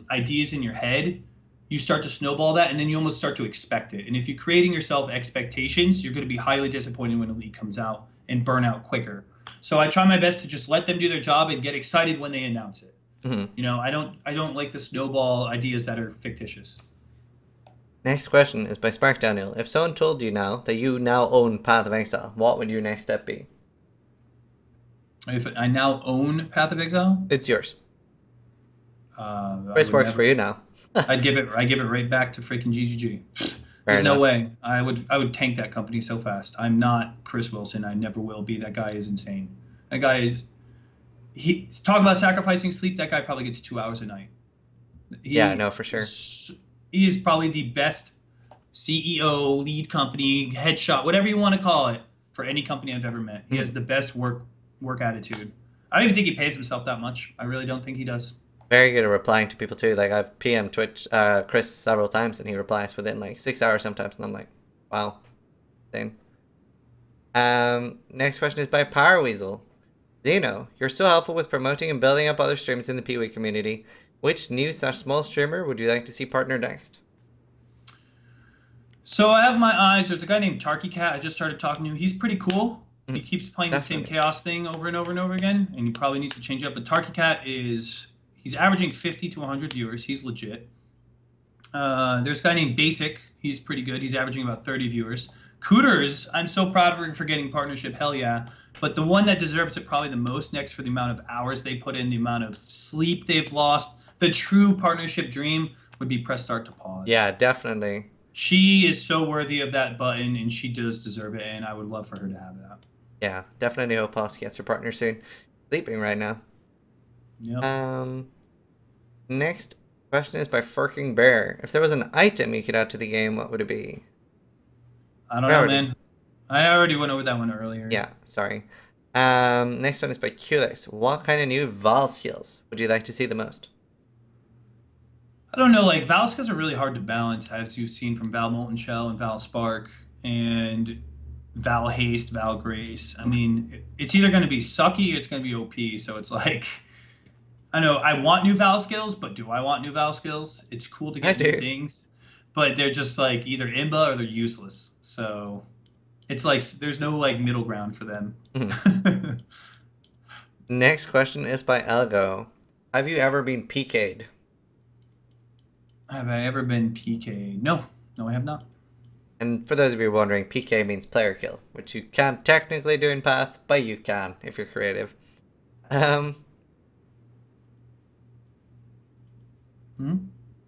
ideas in your head, you start to snowball that, and then you almost start to expect it. And if you're creating yourself expectations, you're going to be highly disappointed when a leak comes out and burn out quicker. So I try my best to just let them do their job and get excited when they announce it. Mhm. I don't like the snowball ideas that are fictitious. Next question is by Spark Daniel. If someone told you now that you now own Path of Exile, what would your next step be? If I now own Path of Exile, It's yours. I Chris would works for never. you now. I give it right back to freaking GGG. Fair There's no enough. way. I would tank that company so fast. I'm not Chris Wilson. I never will be. That guy is insane. That guy is he talk about sacrificing sleep. That guy probably gets 2 hours a night. Yeah, He no, for sure. he is probably the best CEO, lead company, headshot, whatever you want to call it, for any company I've ever met. He has Mhm. the best work attitude. I don't even think he pays himself that much. I really don't think he does. Very good at replying to people too. Like I've PM Twitch Chris several times and he replies within like 6 hours sometimes and I'm like, wow. Same. Next question is by Power Weasel. Zeno, you're so helpful with promoting and building up other streams in the Pee-wee community. Which new/small streamer would you like to see partner next? So I have my eyes. There's a guy named Tarky Cat. I just started talking to him. He's pretty cool. He Mhm. keeps playing the same Definitely. chaos thing over and over and over again, and he probably needs to change up. But Tarky Cat he's averaging 50 to 100 viewers. He's legit. There's a guy named Basic. He's pretty good. He's averaging about 30 viewers. Cooters, I'm so proud of her for getting partnership. Hell yeah. But the one that deserves it probably the most next for the amount of hours they put in, the amount of sleep they've lost, the true partnership dream would be press start to pause. Yeah, definitely. She is so worthy of that button, and she does deserve it, and I would love for her to have that. Yeah, definitely hope Posse gets her partner soon. Sleeping right now. Yep. Um, Next question is by Furking Bear. If there was an item you could add to the game, what would it be? I don't I know, already, man. I already went over that one earlier. yeah, sorry. Next one is by Culex. What kind of new Val skills would you like to see the most? I don't know, like Valskas are really hard to balance, as you've seen from Val Molten Shell and Val Spark and Val Haste, Val Grace. I mean, it's either going to be sucky or it's going to be OP. So it's like, I know I want new Val skills, but do I want new Val skills? It's cool to I get new do. things, but they're just like either imba or they're useless. So it's like there's no like middle ground for them. Mhm. Next question is by Elgo. Have you ever been PK'd? Have I ever been PK? No, no, I have not. And for those of you wondering, PK means player kill, which you can't technically do in Path, but you can if you're creative. Um, Hmm?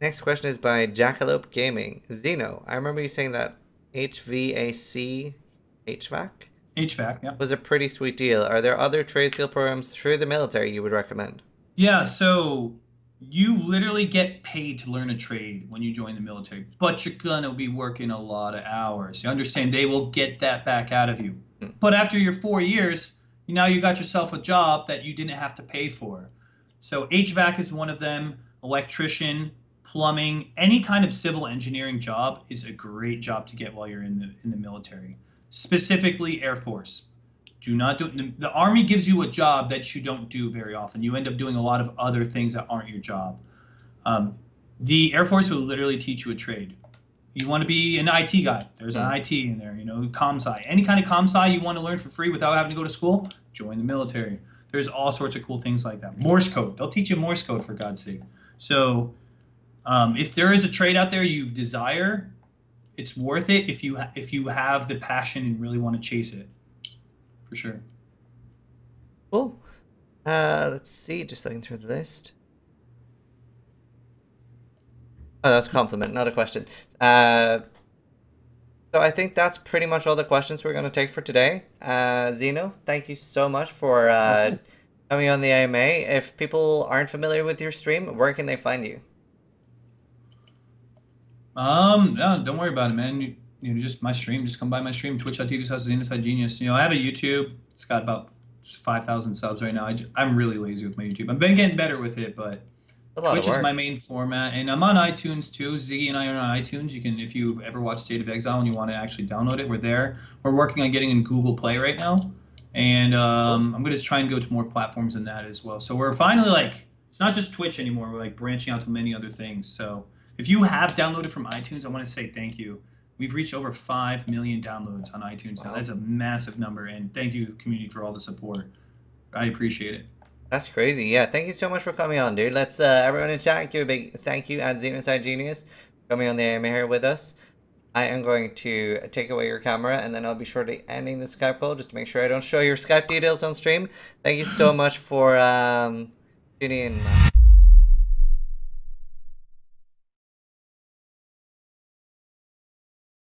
Next question is by Jackalope Gaming. Zeno, I remember you saying that HVAC HVAC HVAC, yeah. was a pretty sweet deal. Are there other trade skill programs through the military you would recommend? Yeah, so you literally get paid to learn a trade when you join the military, but you're gonna be working a lot of hours. You understand? They will get that back out of you. Hmm. But after your 4 years, now you got yourself a job that you didn't have to pay for. So HVAC is one of them, electrician, plumbing, any kind of civil engineering job is a great job to get while you're in the military. Specifically Air Force. Do not do the army gives you a job that you don't do very often. You end up doing a lot of other things that aren't your job. Um, the Air Force will literally teach you a trade. You want to be an IT guy? There's an Hmm. IT in there. ComSci. Any kind of ComSci you want to learn for free without having to go to school, join the military. There's all sorts of cool things like that. Morse code. They'll teach you Morse code for God's sake. So if there is a trade out there you desire, it's worth it if you have the passion and really want to chase it, for sure. Cool. Let's see, just looking through the list. Oh, that's a compliment, not a question. So I think that's pretty much all the questions we're going to take for today. Zeno, thank you so much for Okay. coming on the AMA. If people aren't familiar with your stream, where can they find you? No, don't worry about it, man. Just my stream. Just come by my stream, twitch.tv/Zenocide Genius. I have a YouTube. It's got about 5,000 subs right now. I'm really lazy with my YouTube. I've been getting better with it, but A lot of Twitch is my work. main format, and I'm on iTunes too. Ziggy and I are on iTunes. You can, if you've ever watched State of Exile and you want to actually download it, we're there. We're working on getting in Google Play right now, and Cool. I'm gonna try and go to more platforms than that as well. So we're finally like, it's not just Twitch anymore. We're like branching out to many other things. So if you have downloaded from iTunes, I want to say thank you. We've reached over 5 million downloads on iTunes now. Wow. That's a massive number, and thank you, community, for all the support. I appreciate it. That's crazy. Yeah, thank you so much for coming on, dude. Let's everyone in chat give a big thank you at Zenocide Genius for coming on the AMA here with us. I am going to take away your camera and then I'll be shortly ending the Skype call just to make sure I don't show your Skype details on stream. Thank you so much for tuning in.